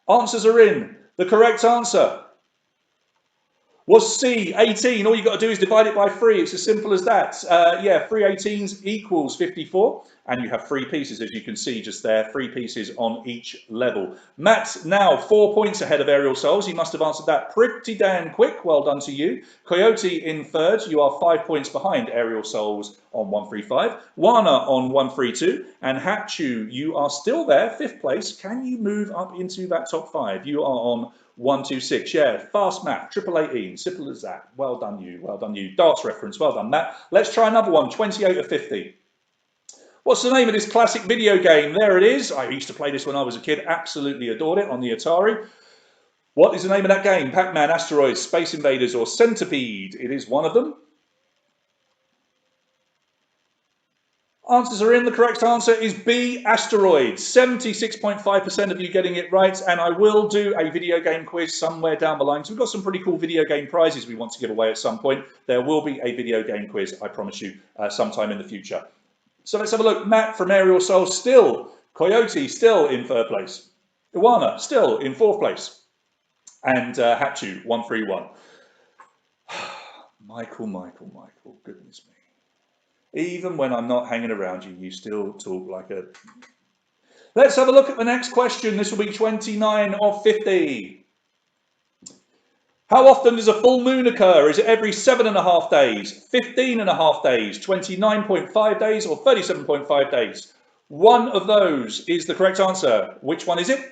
Answers are in. The correct answer was C, 18. All you've got to do is divide it by 3. It's as simple as that. Yeah, 3 18s equals 54. And you have 3 pieces, as you can see just there. 3 pieces on each level. Matt, now 4 points ahead of Aerial Souls. He must have answered that pretty damn quick. Well done to you. Coyote in 3rd. You are 5 points behind Aerial Souls on 135. Wana on 132. And Hatchu, you are still there, 5th place. Can you move up into that top 5? You are on 126. Yeah, fast math, triple 18, simple as that. Well done you, well done you. Darts reference, well done Matt. Let's try another one, 28 of 50. What's the name of this classic video game? There it is. I used to play this when I was a kid, absolutely adored it on the Atari. What is the name of that game? Pac-Man, Asteroids, Space Invaders, or Centipede? It is one of them. Answers are in. The correct answer is B, Asteroids. 76.5% of you getting it right. And I will do a video game quiz somewhere down the line. So we've got some pretty cool video game prizes we want to give away at some point. There will be a video game quiz, I promise you, sometime in the future. So let's have a look. Matt from Aerial Soul still. Coyote still in 3rd place. Iwana still in 4th place. And Hatchu 131. Michael, goodness me. Even when I'm not hanging around you, you still talk like a... Let's have a look at the next question. This will be 29 of 50. How often does a full moon occur? Is it every 7.5 days, 15.5 days, 29.5 days, or 37.5 days? One of those is the correct answer. Which one is it?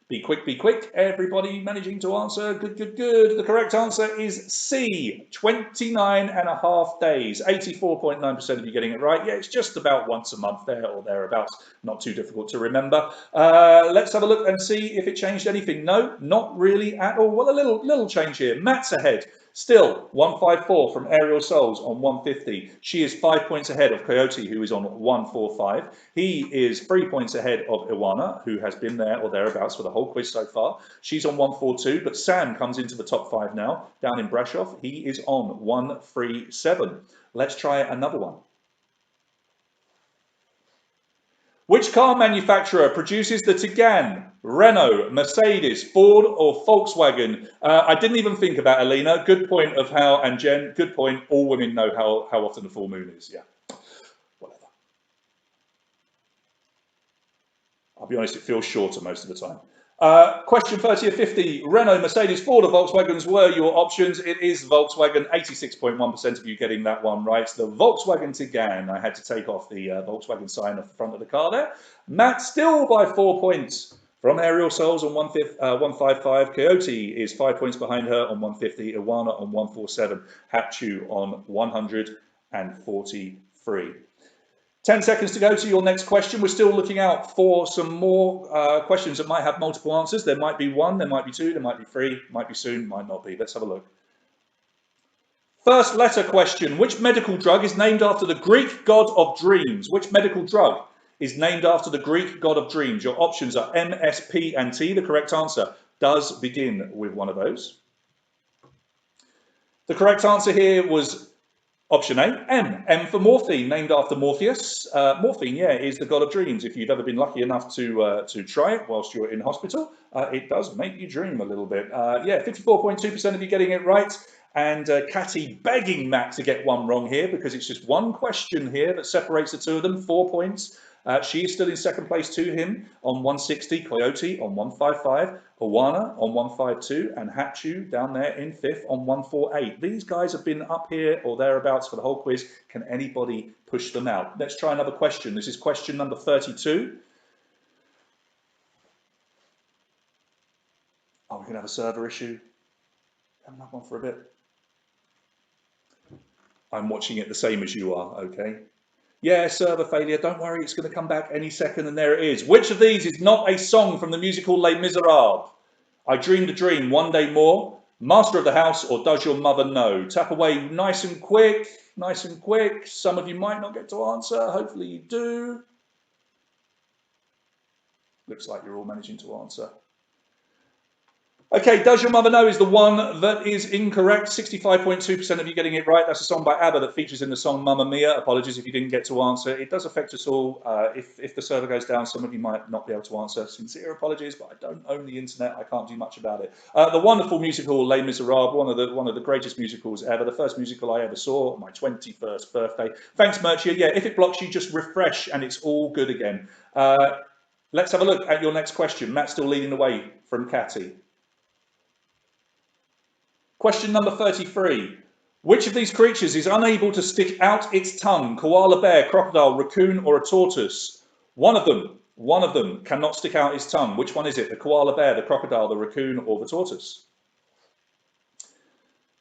Be quick, be quick. Everybody managing to answer. Good, good, good. The correct answer is C, 29.5 days. 84.9% of you getting it right. Yeah, it's just about once a month there or thereabouts. Not too difficult to remember. Let's have a look and see if it changed anything. No, not really at all. Well, a little change here. Matt's ahead. Still, 154 from Aerial Souls on 150. She is 5 points ahead of Coyote, who is on 145. He is 3 points ahead of Iwana, who has been there or thereabouts for the whole quiz so far. She's on 142, but Sam comes into the top 5 now, down in Brasov. He is on 137. Let's try another one. Which car manufacturer produces the Tigane? Renault, Mercedes, Ford, or Volkswagen? I didn't even think of that, Alina. Good point of how, and Jen, good point. All women know how often the full moon is. Yeah, whatever. I'll be honest, it feels shorter most of the time. Question 30 of 50. Renault, Mercedes, Ford, or Volkswagens were your options. It is Volkswagen. 86.1% of you getting that one right. The Volkswagen Tigane. I had to take off the Volkswagen sign off the front of the car there. Matt still by 4 points from Aerial Souls on 155. Coyote is 5 points behind her on 150. Iwana on 147. Hatchu on 143. 10 seconds to go to your next question. We're still looking out for some more questions that might have multiple answers. There might be 1, there might be 2, there might be 3, might be soon, might not be. Let's have a look. First letter question. Which medical drug is named after the Greek god of dreams? Which medical drug is named after the Greek god of dreams? Your options are M, S, P, and T. The correct answer does begin with one of those. The correct answer here was option A, M. M for morphine, named after Morpheus. Morphine, yeah, is the god of dreams. If you've ever been lucky enough to try it whilst you're in hospital, it does make you dream a little bit. Yeah, 54.2% of you getting it right. And Catty begging Matt to get one wrong here because it's just one question here that separates the two of them, 4 points. She is still in second place to him on 160, Coyote on 155, Awana on 152, and Hatchu down there in fifth on 148. These guys have been up here or thereabouts for the whole quiz. Can anybody push them out? Let's try another question. This is question number 32. Oh, we're going to have a server issue. Haven't had one for a bit. I'm watching it the same as you are, okay? Yeah, server failure, don't worry, it's going to come back any second, and there it is. Which of these is not a song from the musical Les Miserables? I Dreamed a Dream, One Day More, Master of the House, or Does Your Mother Know? Tap away nice and quick, nice and quick. Some of you might not get to answer, hopefully you do. Looks like you're all managing to answer. Okay, Does Your Mother Know is the one that is incorrect. 65.2% of you getting it right. That's a song by ABBA that features in the song Mamma Mia. Apologies if you didn't get to answer. It does affect us all. If the server goes down, some of you might not be able to answer. Sincere apologies, but I don't own the internet. I can't do much about it. The wonderful musical Les Miserables, one of the greatest musicals ever. The first musical I ever saw on my 21st birthday. Thanks, Murchia. Yeah, if it blocks you, just refresh and it's all good again. Let's have a look at your next question. Matt's still leading the way from Catty. Question number 33. Which of these creatures is unable to stick out its tongue? Koala bear, crocodile, raccoon, or a tortoise? One of them cannot stick out its tongue. Which one is it? The koala bear, the crocodile, the raccoon, or the tortoise?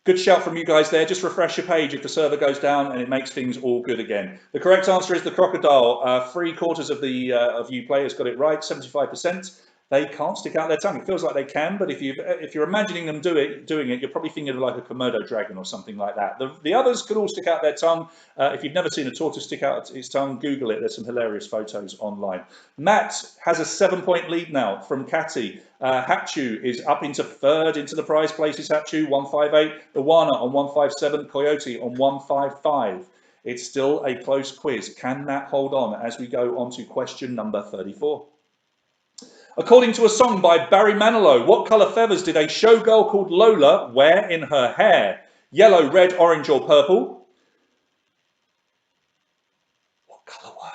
Good shout from you guys there. Just refresh your page if the server goes down and it makes things all good again. The correct answer is the crocodile. 3/4 of you players got it right, 75%. They can't stick out their tongue. It feels like they can, but if you're imagining them doing it, you're probably thinking of like a Komodo dragon or something like that. The others could all stick out their tongue. If you've never seen a tortoise stick out its tongue, Google it. There's some hilarious photos online. Matt has a 7-point lead now from Catty. Hatchu is up into third into the prize places. Hatchu 158, Awana on 157, Coyote on 155. It's still a close quiz. Can Matt hold on as we go on to question number 34? According to a song by Barry Manilow, what colour feathers did a showgirl called Lola wear in her hair? Yellow, red, orange, or purple? What colour were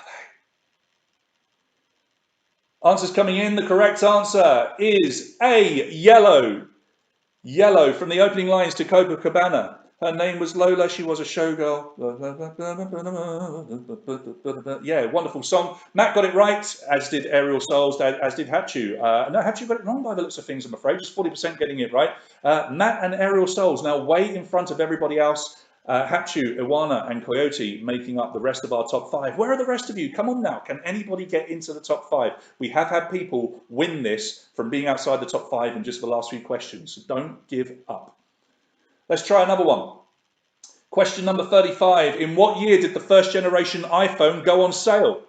they? Answers coming in. The correct answer is A, yellow. Yellow, from the opening lines to Copacabana. Her name was Lola, she was a showgirl. Yeah, wonderful song. Matt got it right, as did Aerial Souls, as did Hatchu. No, Hatchu got it wrong by the looks of things, I'm afraid. Just 40% getting it right. Matt and Aerial Souls now way in front of everybody else. Hatchu, Awana, and Coyote making up the rest of our top 5. Where are the rest of you? Come on now. Can anybody get into the top 5? We have had people win this from being outside the top 5 in just the last few questions. So don't give up. Let's try another one. Question number 35. In what year did the first generation iPhone go on sale?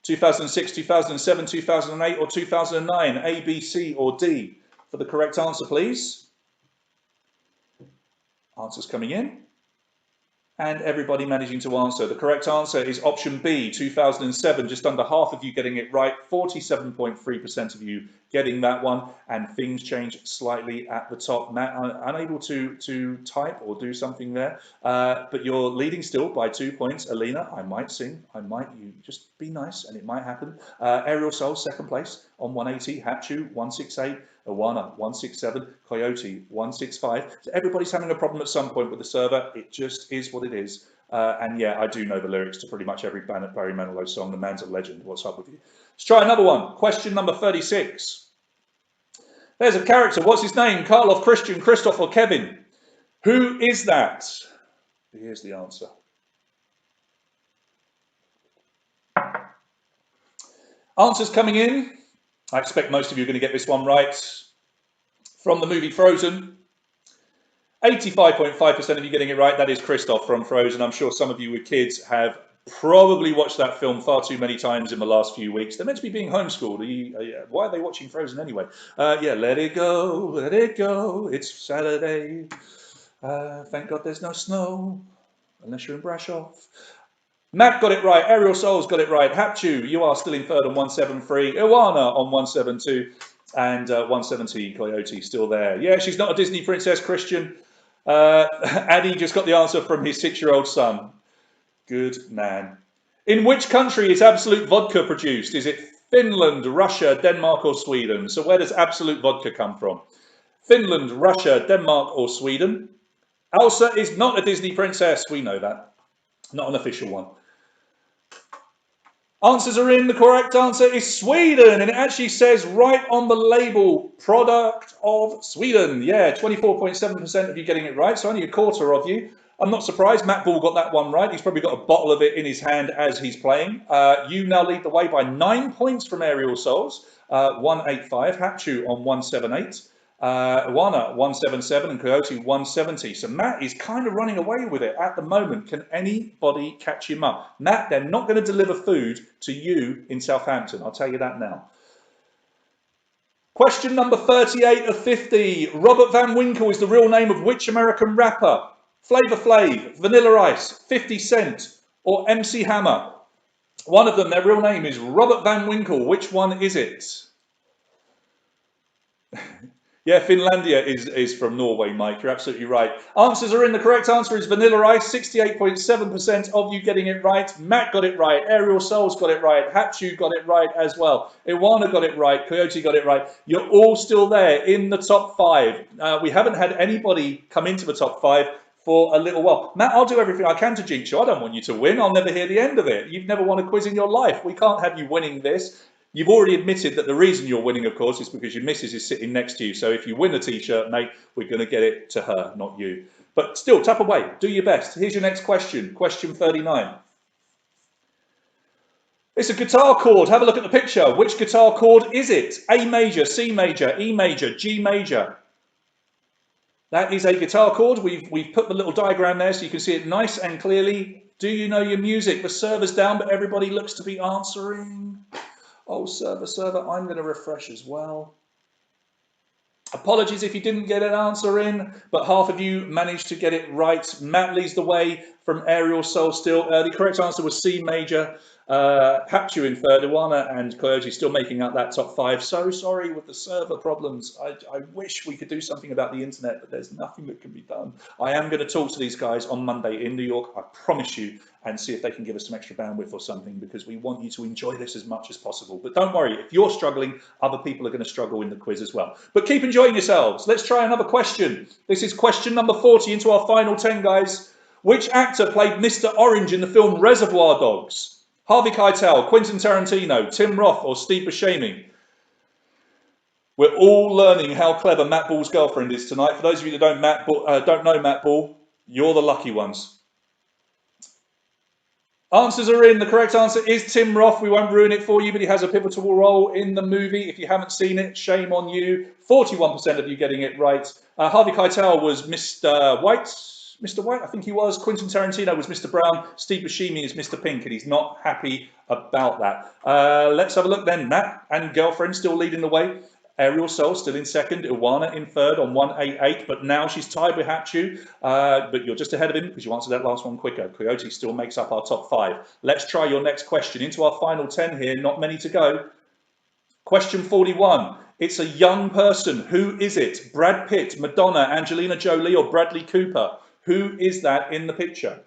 2006, 2007, 2008, or 2009? A, B, C, or D? For the correct answer, please. Answers coming in. And everybody managing to answer. The correct answer is option B, 2007. Just under half of you getting it right. 47.3% of you getting that one. And things change slightly at the top. Matt, unable to type or do something there. But you're leading still by 2 points. Alina, I might sing. You just be nice and it might happen. Aerial Soul, second place on 180. Hatchu, 168. Awana 167, Coyote 165. So everybody's having a problem at some point with the server. It just is what it is. And yeah, I do know the lyrics to pretty much every Barry Manilow song. The man's a legend. What's up with you? Let's try another one. Question number 36. There's a character. What's his name? Karloff, Christian, Christoph, or Kevin? Who is that? Here's the answer. Answers coming in. I expect most of you are going to get this one right. From the movie Frozen, 85.5% of you getting it right. That is Christoph from Frozen. I'm sure some of you with kids have probably watched that film far too many times in the last few weeks. They're meant to be being homeschooled. Why are they watching Frozen anyway? Yeah, let it go, it's Saturday. Thank God there's no snow, unless you're in Brasov. Matt got it right. Aerial Souls got it right. Hatchu, you are still in third on 173. Iwana on 172. And 170, Coyote still there. Yeah, she's not a Disney princess, Christian. Addy just got the answer from his 6-year-old son. Good man. In which country is Absolute Vodka produced? Is it Finland, Russia, Denmark, or Sweden? So where does Absolute Vodka come from? Finland, Russia, Denmark, or Sweden? Elsa is not a Disney princess. We know that. Not an official one. Answers are in. The correct answer is Sweden, and it actually says right on the label, product of Sweden. Yeah, 24.7% of you getting it right, so only a quarter of you. I'm not surprised. Matt Ball got that one right. He's probably got a bottle of it in his hand as he's playing. You now lead the way by 9 points from Aerial Souls, 185. Hapchu on 178. Iwana 177 and Coyote 170. So Matt is kind of running away with it at the moment. Can anybody catch him up? Matt, they're not going to deliver food to you in Southampton. I'll tell you that now. Question number 38 of 50. Robert Van Winkle is the real name of which American rapper? Flavor Flav, Vanilla Ice, 50 Cent, or MC Hammer? One of them, their real name is Robert Van Winkle. Which one is it? Yeah, Finlandia is from Norway, Mike. You're absolutely right. Answers are in. The correct answer is Vanilla Ice. 68.7% of you getting it right. Matt got it right. Aerial Souls got it right. Hapchu got it right as well. Iwana got it right. Coyote got it right. You're all still there in the top 5. We haven't had anybody come into the top 5 for a little while. Matt, I'll do everything I can to jinx you. I don't want you to win. I'll never hear the end of it. You've never won a quiz in your life. We can't have you winning this. You've already admitted that the reason you're winning, of course, is because your missus is sitting next to you. So if you win a T-shirt, mate, we're going to get it to her, not you. But still, tap away. Do your best. Here's your next question. Question 39. It's a guitar chord. Have a look at the picture. Which guitar chord is it? A major, C major, E major, G major. That is a guitar chord. We've put the little diagram there so you can see it nice and clearly. Do you know your music? The server's down, but everybody looks to be answering. Oh, server, I'm going to refresh as well. Apologies if you didn't get an answer in, but half of you managed to get it right. Matt leads the way from Aerial Soul still. The correct answer was C major. Hapchu in third, Iwana and Coyote still making up that top 5. So sorry with the server problems. I wish we could do something about the internet, but there's nothing that can be done. I am going to talk to these guys on Monday in New York, I promise you, and see if they can give us some extra bandwidth or something, because we want you to enjoy this as much as possible. But don't worry, if you're struggling, other people are going to struggle in the quiz as well. But keep enjoying yourselves. Let's try another question. This is question number 40 into our final 10, guys. Which actor played Mr. Orange in the film Reservoir Dogs? Harvey Keitel, Quentin Tarantino, Tim Roth, or Steve Buscemi? We're all learning how clever Matt Ball's girlfriend is tonight. For those of you that don't know Matt Ball, you're the lucky ones. Answers are in. The correct answer is Tim Roth. We won't ruin it for you, but he has a pivotal role in the movie. If you haven't seen it, shame on you. 41% of you getting it right. Harvey Keitel was Mr. White. Mr. White, I think he was. Quentin Tarantino was Mr. Brown. Steve Buscemi is Mr. Pink, and he's not happy about that. Let's have a look then. Matt and girlfriend still leading the way. Aerial Soul still in second. Iwana in third on 188, but now she's tied with Hapchu. But you're just ahead of him because you answered that last one quicker. Coyote still makes up our top 5. Let's try your next question. Into our final 10 here, not many to go. Question 41. It's a young person. Who is it? Brad Pitt, Madonna, Angelina Jolie, or Bradley Cooper? Who is that in the picture?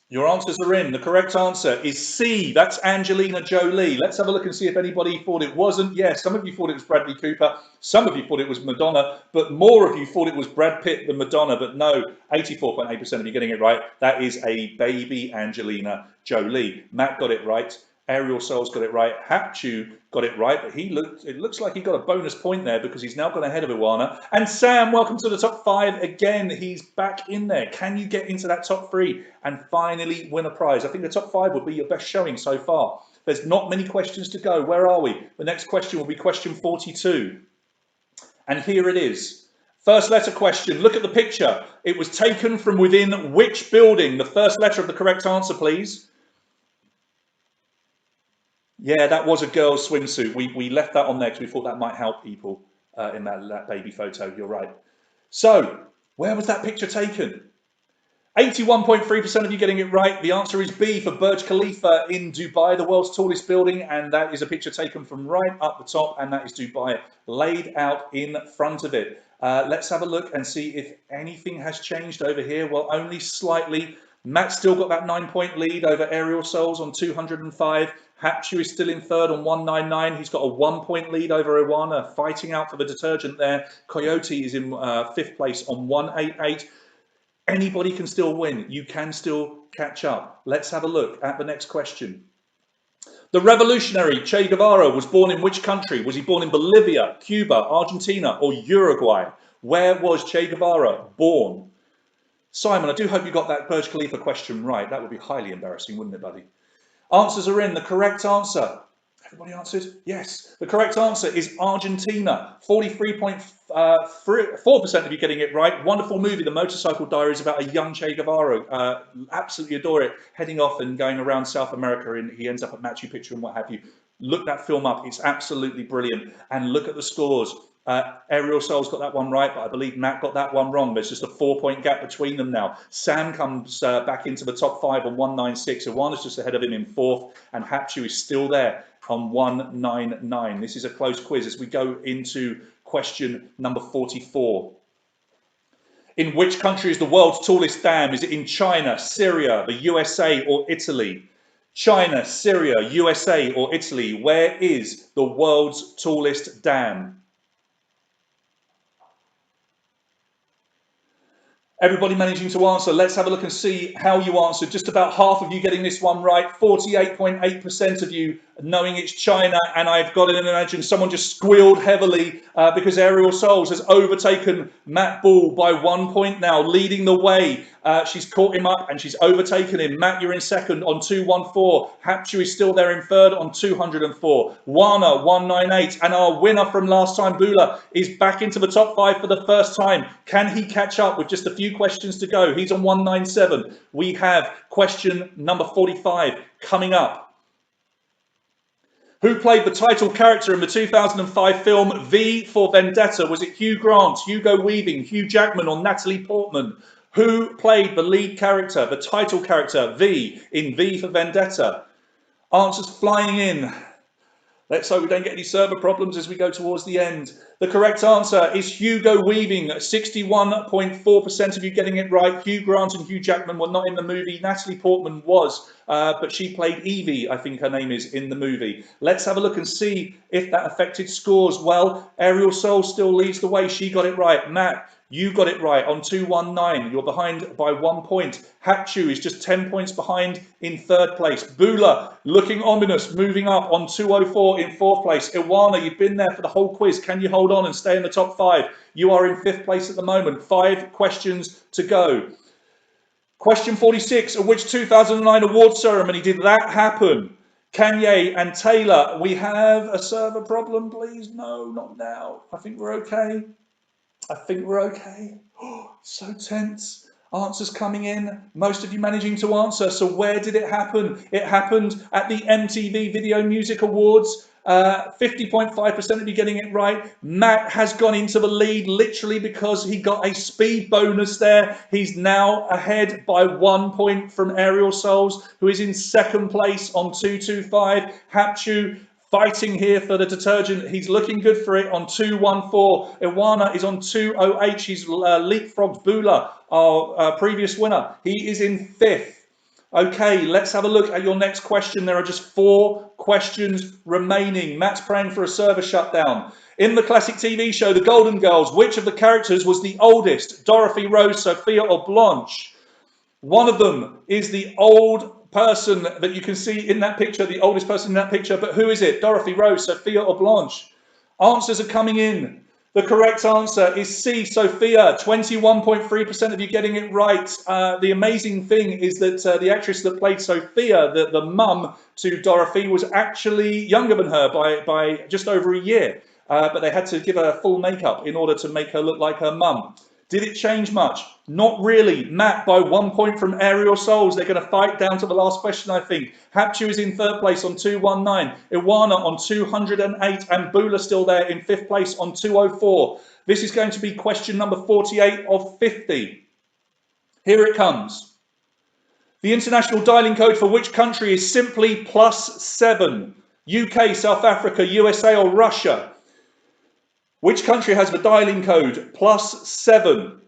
Your answers are in. The correct answer is C. That's Angelina Jolie. Let's have a look and see if anybody thought it wasn't. Yes, some of you thought it was Bradley Cooper. Some of you thought it was Madonna, but more of you thought it was Brad Pitt than Madonna. But no, 84.8% of you getting it right. That is a baby Angelina Jolie. Matt got it right. Aerial Souls got it right. Hapchu got it right, but it looks like he got a bonus point there because he's now gone ahead of Iwana. And Sam, welcome to the top 5 again. He's back in there. Can you get into that top 3 and finally win a prize? I think the top 5 would be your best showing so far. There's not many questions to go. Where are we? The next question will be question 42. And here it is. First letter question. Look at the picture. It was taken from within which building? The first letter of the correct answer, please. Yeah, that was a girl's swimsuit. We left that on there because we thought that might help people in that baby photo. You're right. So, where was that picture taken? 81.3% of you getting it right. The answer is B for Burj Khalifa in Dubai, the world's tallest building, and that is a picture taken from right up the top, and that is Dubai laid out in front of it. Let's have a look and see if anything has changed over here. Well, only slightly. Matt's still got that 9-point lead over Aerial Souls on 205. Hapchu is still in third on 199. He's got a 1-point lead over Iwana, fighting out for the detergent there. Coyote is in fifth place on 188. Anybody can still win. You can still catch up. Let's have a look at the next question. The revolutionary Che Guevara was born in which country? Was he born in Bolivia, Cuba, Argentina, or Uruguay? Where was Che Guevara born? Simon, I do hope you got that Burj Khalifa question right. That would be highly embarrassing, wouldn't it, buddy? Answers are in. The correct answer. Everybody answered? Yes. The correct answer is Argentina. 43.4% of you getting it right. Wonderful movie, The Motorcycle Diaries, about a young Che Guevara. Absolutely adore it. Heading off and going around South America, and he ends up at Machu Picchu and what have you. Look that film up. It's absolutely brilliant. And look at the scores. Aerial Souls got that one right, but I believe Matt got that one wrong. There's just a 4-point gap between them now. Sam comes back into the top 5 on 196. Iwana's just ahead of him in 4th, and Hapchu is still there on 199. This is a close quiz as we go into question number 44. In which country is the world's tallest dam? Is it in China, Syria, the USA, or Italy? China, Syria, USA, or Italy? Where is the world's tallest dam? Everybody managing to answer. Let's have a look and see how you answered. Just about half of you getting this one right. 48.8% of you knowing it's China. And I've got to imagine someone just squealed heavily because Aerial Souls has overtaken Matt Ball by 1 point now, leading the way. She's caught him up and she's overtaken him. Matt, you're in second on 214. Hapchu is still there in third on 204. Wana, 198. And our winner from last time, Bula, is back into the top 5 for the first time. Can he catch up with just a few questions to go? He's on 197. We have question number 45 coming up. Who played the title character in the 2005 film V for Vendetta? Was it Hugh Grant, Hugo Weaving, Hugh Jackman, or Natalie Portman? Who played the lead character, the title character, V, in V for Vendetta? Answers flying in. Let's hope we don't get any server problems as we go towards the end. The correct answer is Hugo Weaving. 61.4% of you getting it right. Hugh Grant and Hugh Jackman were not in the movie. Natalie Portman was, but she played Evie, I think her name is, in the movie. Let's have a look and see if that affected scores. Well, Aerial Soul still leads the way. She got it right. Matt, you got it right on 219. You're behind by 1 point. Hapchu is just 10 points behind in third place. Bula looking ominous, moving up on 204 in fourth place. Iwana, you've been there for the whole quiz. Can you hold on and stay in the top 5? You are in 5th place at the moment. 5 questions to go. Question 46. At which 2009 award ceremony did that happen? Kanye and Taylor. We have a server problem, please. No, not now. I think we're okay. I think we're okay. Oh, so tense. Answers coming in. Most of you managing to answer. So where did it happen? It happened at the MTV Video Music Awards. 50.5% of you getting it right. Matt has gone into the lead literally because he got a speed bonus there. He's now ahead by 1 point from Aerial Souls, who is in second place on 225. Hapchu fighting here for the detergent. He's looking good for it on 214. Iwana is on 208. She's leapfrogged Bula, our previous winner. He is in 5th. Okay, let's have a look at your next question. There are just 4 questions remaining. Matt's praying for a server shutdown. In the classic TV show, The Golden Girls, which of the characters was the oldest? Dorothy, Rose, Sophia, or Blanche? One of them is the old person that you can see in that picture, the oldest person in that picture, but who is it? Dorothy, Rose, Sophia, or Blanche? Answers are coming in. The correct answer is C, Sophia. 21.3% of you getting it right. The amazing thing is that the actress that played Sophia, the mum to Dorothy, was actually younger than her by just over a year. But they had to give her full makeup in order to make her look like her mum. Did it change much? Not really. Matt by 1 point from Aerial Souls. They're going to fight down to the last question, I think. Hapchu is in third place on 219. Iwana on 208. And Bula still there in 5th place on 204. This is going to be question number 48 of 50. Here it comes. The international dialing code for which country is simply +7? UK, South Africa, USA or Russia? Which country has the dialing code +7?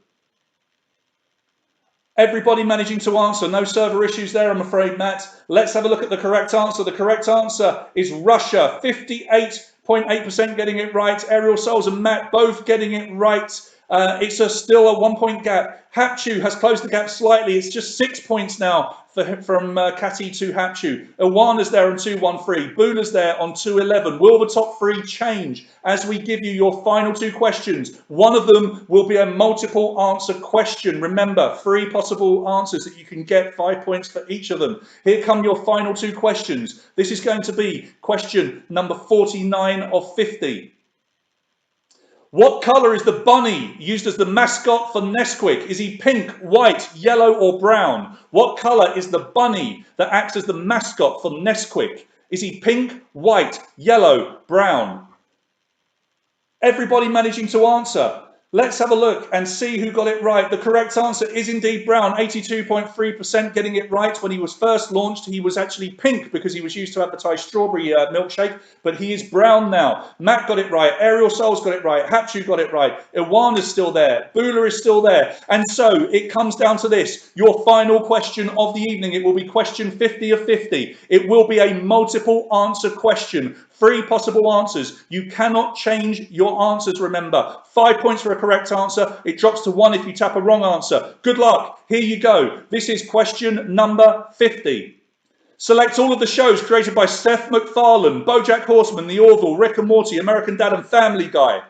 Everybody managing to answer. No server issues there, I'm afraid, Matt. Let's have a look at the correct answer. The correct answer is Russia. 58.8% getting it right. Aerial Souls and Matt both getting it right. It's still a 1 point gap. Hapchu has closed the gap slightly. It's just 6 points now from Kati to Hapchu. Iwana's there on 213. Bula's there on 211. Will the top three change as we give you your final two questions? One of them will be a multiple answer question. Remember, 3 possible answers that you can get, 5 points for each of them. Here come your final two questions. This is going to be question number 49 of 50. What colour is the bunny used as the mascot for Nesquik? Is he pink, white, yellow or brown? What colour is the bunny that acts as the mascot for Nesquik? Is he pink, white, yellow, brown? Everybody managing to answer. Let's have a look and see who got it right. The correct answer is indeed brown. 82.3% getting it right. When he was first launched, he was actually pink because he was used to advertise strawberry milkshake, but he is brown now. Matt got it right. Aerial Souls got it right. Hapchu got it right. Iwana's still there. Bula is still there. And so it comes down to this. Your final question of the evening. It will be question 50 of 50. It will be a multiple answer question. 3 possible answers. You cannot change your answers, remember. 5 points for a correct answer. It drops to 1 if you tap a wrong answer. Good luck. Here you go. This is question number 50. Select all of the shows created by Seth MacFarlane, BoJack Horseman, The Orville, Rick and Morty, American Dad and Family Guy.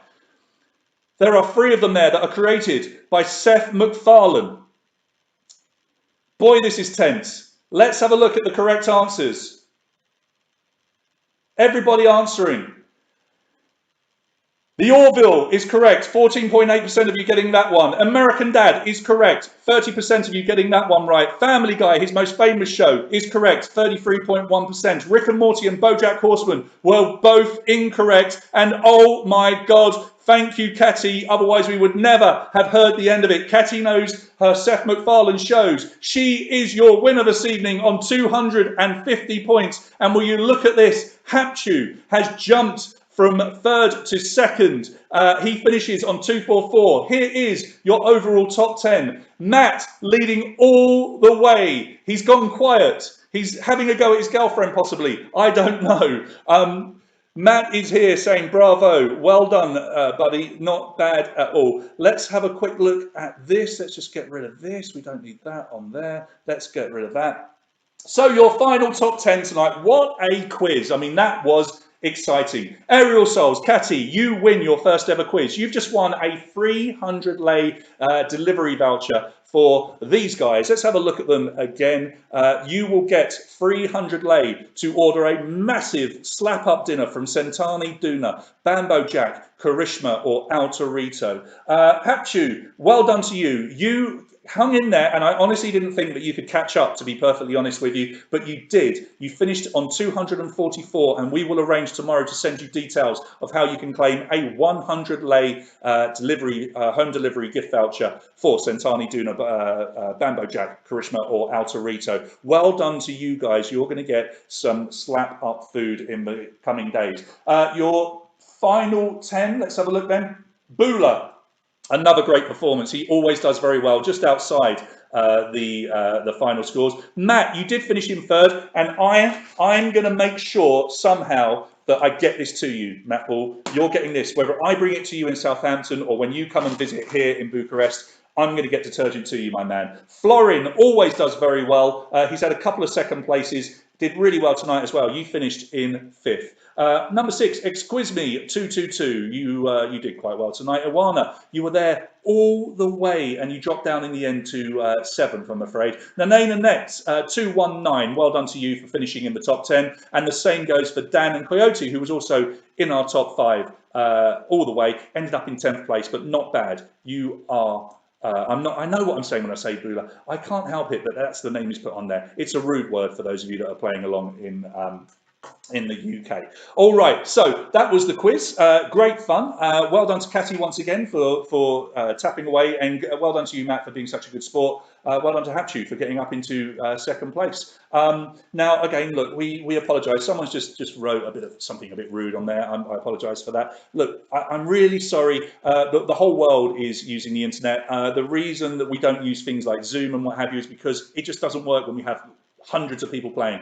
There are 3 of them there that are created by Seth MacFarlane. Boy, this is tense. Let's have a look at the correct answers. Everybody answering. The Orville is correct, 14.8% of you getting that one. American Dad is correct, 30% of you getting that one right. Family Guy, his most famous show, is correct, 33.1%. Rick and Morty and BoJack Horseman were both incorrect. And oh my God, thank you, Kati. Otherwise, we would never have heard the end of it. Kati knows her Seth MacFarlane shows. She is your winner this evening on 250 points. And will you look at this? Hapchu has jumped from 3rd to 2nd. He finishes on 244. Here is your overall top 10. Matt leading all the way. He's gone quiet. He's having a go at his girlfriend, possibly. I don't know. Matt is here saying, bravo, well done, buddy, not bad at all. Let's have a quick look at this. Let's just get rid of this. We don't need that on there. Let's get rid of that. So your final top 10 tonight. What a quiz. I mean, that was exciting. Aerial Souls, Kati, you win your first ever quiz. You've just won a 300 lei delivery voucher for these guys. Let's have a look at them again. You will get 300 lei to order a massive slap-up dinner from Sentani Duna, Bambo Jack, Karishma or Autorito. Hapchu, well done to you. You hung in there, and I honestly didn't think that you could catch up, to be perfectly honest with you, but you did. You finished on 244, and we will arrange tomorrow to send you details of how you can claim a 100 lei home delivery gift voucher for Sentani Duna, Bambo Jack, Karishma or Autorito. Well done to you guys. You're going to get some slap up food in the coming days. Your final 10, let's have a look then. Bula. Another great performance. He always does very well, just outside the final scores. Matt, you did finish in 3rd, and I'm going to make sure somehow that I get this to you, Matt Ball. You're getting this, whether I bring it to you in Southampton or when you come and visit here in Bucharest. I'm going to get detergent to you, my man. Florin always does very well. He's had a couple of 2nd places. Did really well tonight as well. You finished in 5th. Number 6, Exquisme 222. You did quite well tonight. Iwana, you were there all the way, and you dropped down in the end to 7th, I'm afraid. Nanane Nets 219. Well done to you for finishing in the top 10. And the same goes for Dan and Coyote, who was also in our top 5 all the way. Ended up in 10th place, but not bad. You are. I know what I'm saying when I say Bula. I can't help it, but that's the name he's put on there. It's a rude word for those of you that are playing along in the UK. All right, so that was the quiz. Great fun. Well done to Catty once again for tapping away, and well done to you, Matt, for being such a good sport. Well done to Hapchu for getting up into second place. Now, again, look, we apologise. Someone's just wrote a bit of something a bit rude on there. I apologise for that. Look, I'm really sorry. The whole world is using the internet. The reason that we don't use things like Zoom and what have you is because it just doesn't work when we have hundreds of people playing.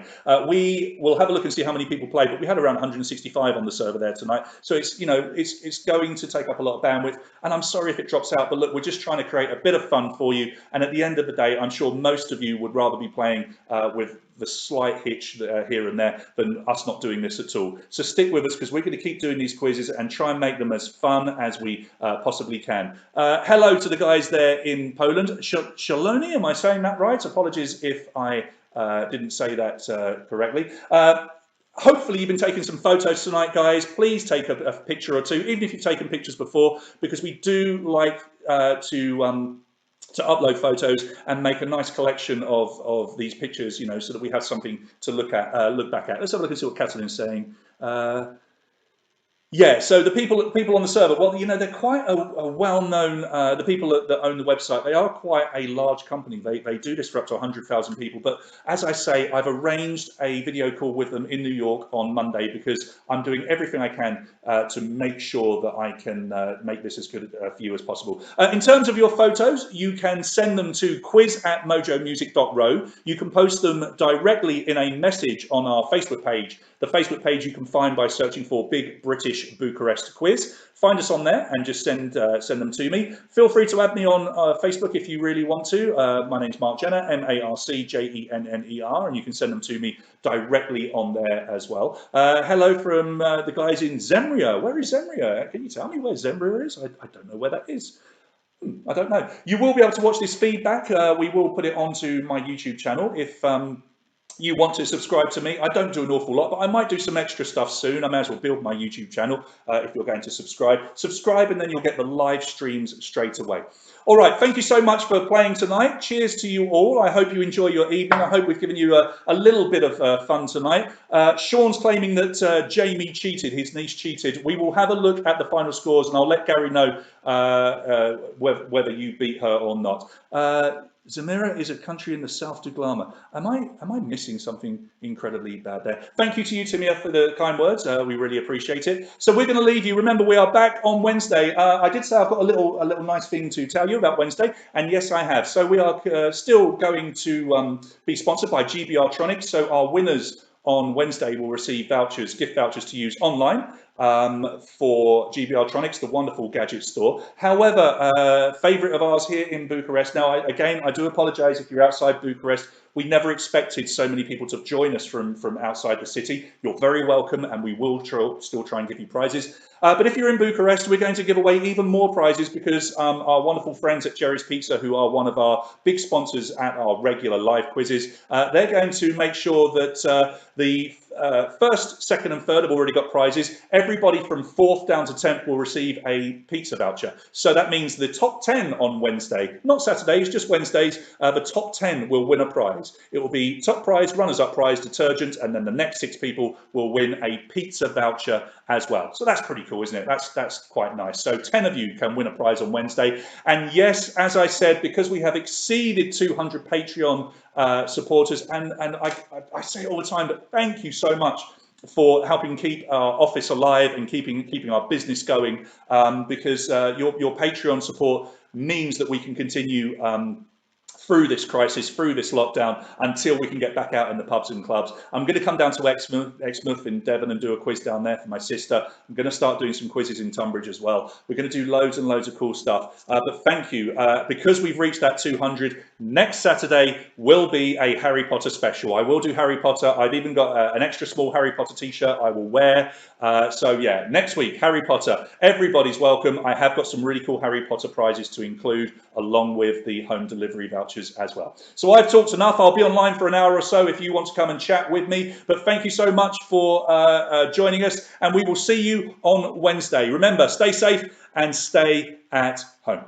We will have a look and see how many people play, but we had around 165 on the server there tonight. So it's, you know, it's going to take up a lot of bandwidth, and I'm sorry if it drops out, but look, we're just trying to create a bit of fun for you. And at the end of the day, I'm sure most of you would rather be playing with the slight hitch here and there than us not doing this at all. So stick with us, because we're going to keep doing these quizzes and try and make them as fun as we possibly can. Hello to the guys there in Poland. Shaloni, am I saying that right? Apologies if I didn't say that correctly. Hopefully you've been taking some photos tonight, guys. Please take a picture or two, even if you've taken pictures before, because we do like to upload photos and make a nice collection of these pictures, you know, so that we have something to look back at. Let's have a look and see what Catalin's saying. Yeah, so the people on the server, well, you know, they're quite a well-known, the people that own the website, they are quite a large company. They do this for up to 100,000 people. But as I say, I've arranged a video call with them in New York on Monday, because I'm doing everything I can to make sure that I can make this as good for you as possible. In terms of your photos, you can send them to quiz@mojomusic.ro. You can post them directly in a message on our Facebook page. The Facebook page you can find by searching for Big British Bucharest Quiz. Find us on there and just send them to me. Feel free to add me on Facebook if you really want to. My name's Mark Jenner, MarcJenner, and you can send them to me directly on there as well. Hello from the guys in Zemria. Where is Zemria? Can you tell me where Zemria is? I don't know where that is. I don't know. You will be able to watch this feedback. We will put it onto my YouTube channel if you want to subscribe to me. I don't do an awful lot, but I might do some extra stuff soon. I may as well build my YouTube channel if you're going to subscribe. Subscribe, and then you'll get the live streams straight away. All right, thank you so much for playing tonight. Cheers to you all. I hope you enjoy your evening. I hope we've given you a little bit of fun tonight. Sean's claiming that Jamie cheated, his niece cheated. We will have a look at the final scores, and I'll let Gary know whether you beat her or not. Zemira is a country in the south to Glama. Am I missing something incredibly bad there? Thank you to you, Timia, for the kind words. We really appreciate it. So we're going to leave you. Remember, we are back on Wednesday. I did say I've got a little nice thing to tell you about Wednesday, and yes, I have. So we are still going to be sponsored by GBR Tronics. So our winners on Wednesday will receive vouchers, gift vouchers to use online for GBR Tronics, the wonderful gadget store. However, favourite of ours here in Bucharest. Now, I do apologise if you're outside Bucharest. We never expected so many people to join us from outside the city. You're very welcome, and we will still try and give you prizes. But if you're in Bucharest, we're going to give away even more prizes, because our wonderful friends at Jerry's Pizza, who are one of our big sponsors at our regular live quizzes, they're going to make sure that the first, second and third have already got prizes. Everybody from 4th down to 10th will receive a pizza voucher. So that means the top 10 on Wednesday, not Saturdays, just Wednesdays, the top 10 will win a prize. It will be top prize, runners-up prize, detergent, and then the next 6 people will win a pizza voucher as well. So that's pretty cool, isn't it? That's quite nice. So 10 of you can win a prize on Wednesday. And yes, as I said, because we have exceeded 200 Patreon supporters, and I say it all the time, but thank you so much for helping keep our office alive and keeping our business going, because your Patreon support means that we can continue through this crisis, through this lockdown, until we can get back out in the pubs and clubs. I'm going to come down to Exmouth in Devon and do a quiz down there for my sister. I'm going to start doing some quizzes in Tunbridge as well. We're going to do loads and loads of cool stuff. But thank you. Because we've reached that 200, next Saturday will be a Harry Potter special. I will do Harry Potter. I've even got an extra small Harry Potter t-shirt I will wear. So yeah, next week, Harry Potter. Everybody's welcome. I have got some really cool Harry Potter prizes to include, along with the home delivery vouchers as well. So I've talked enough. I'll be online for an hour or so if you want to come and chat with me. But thank you so much for joining us, and we will see you on Wednesday. Remember, stay safe and stay at home.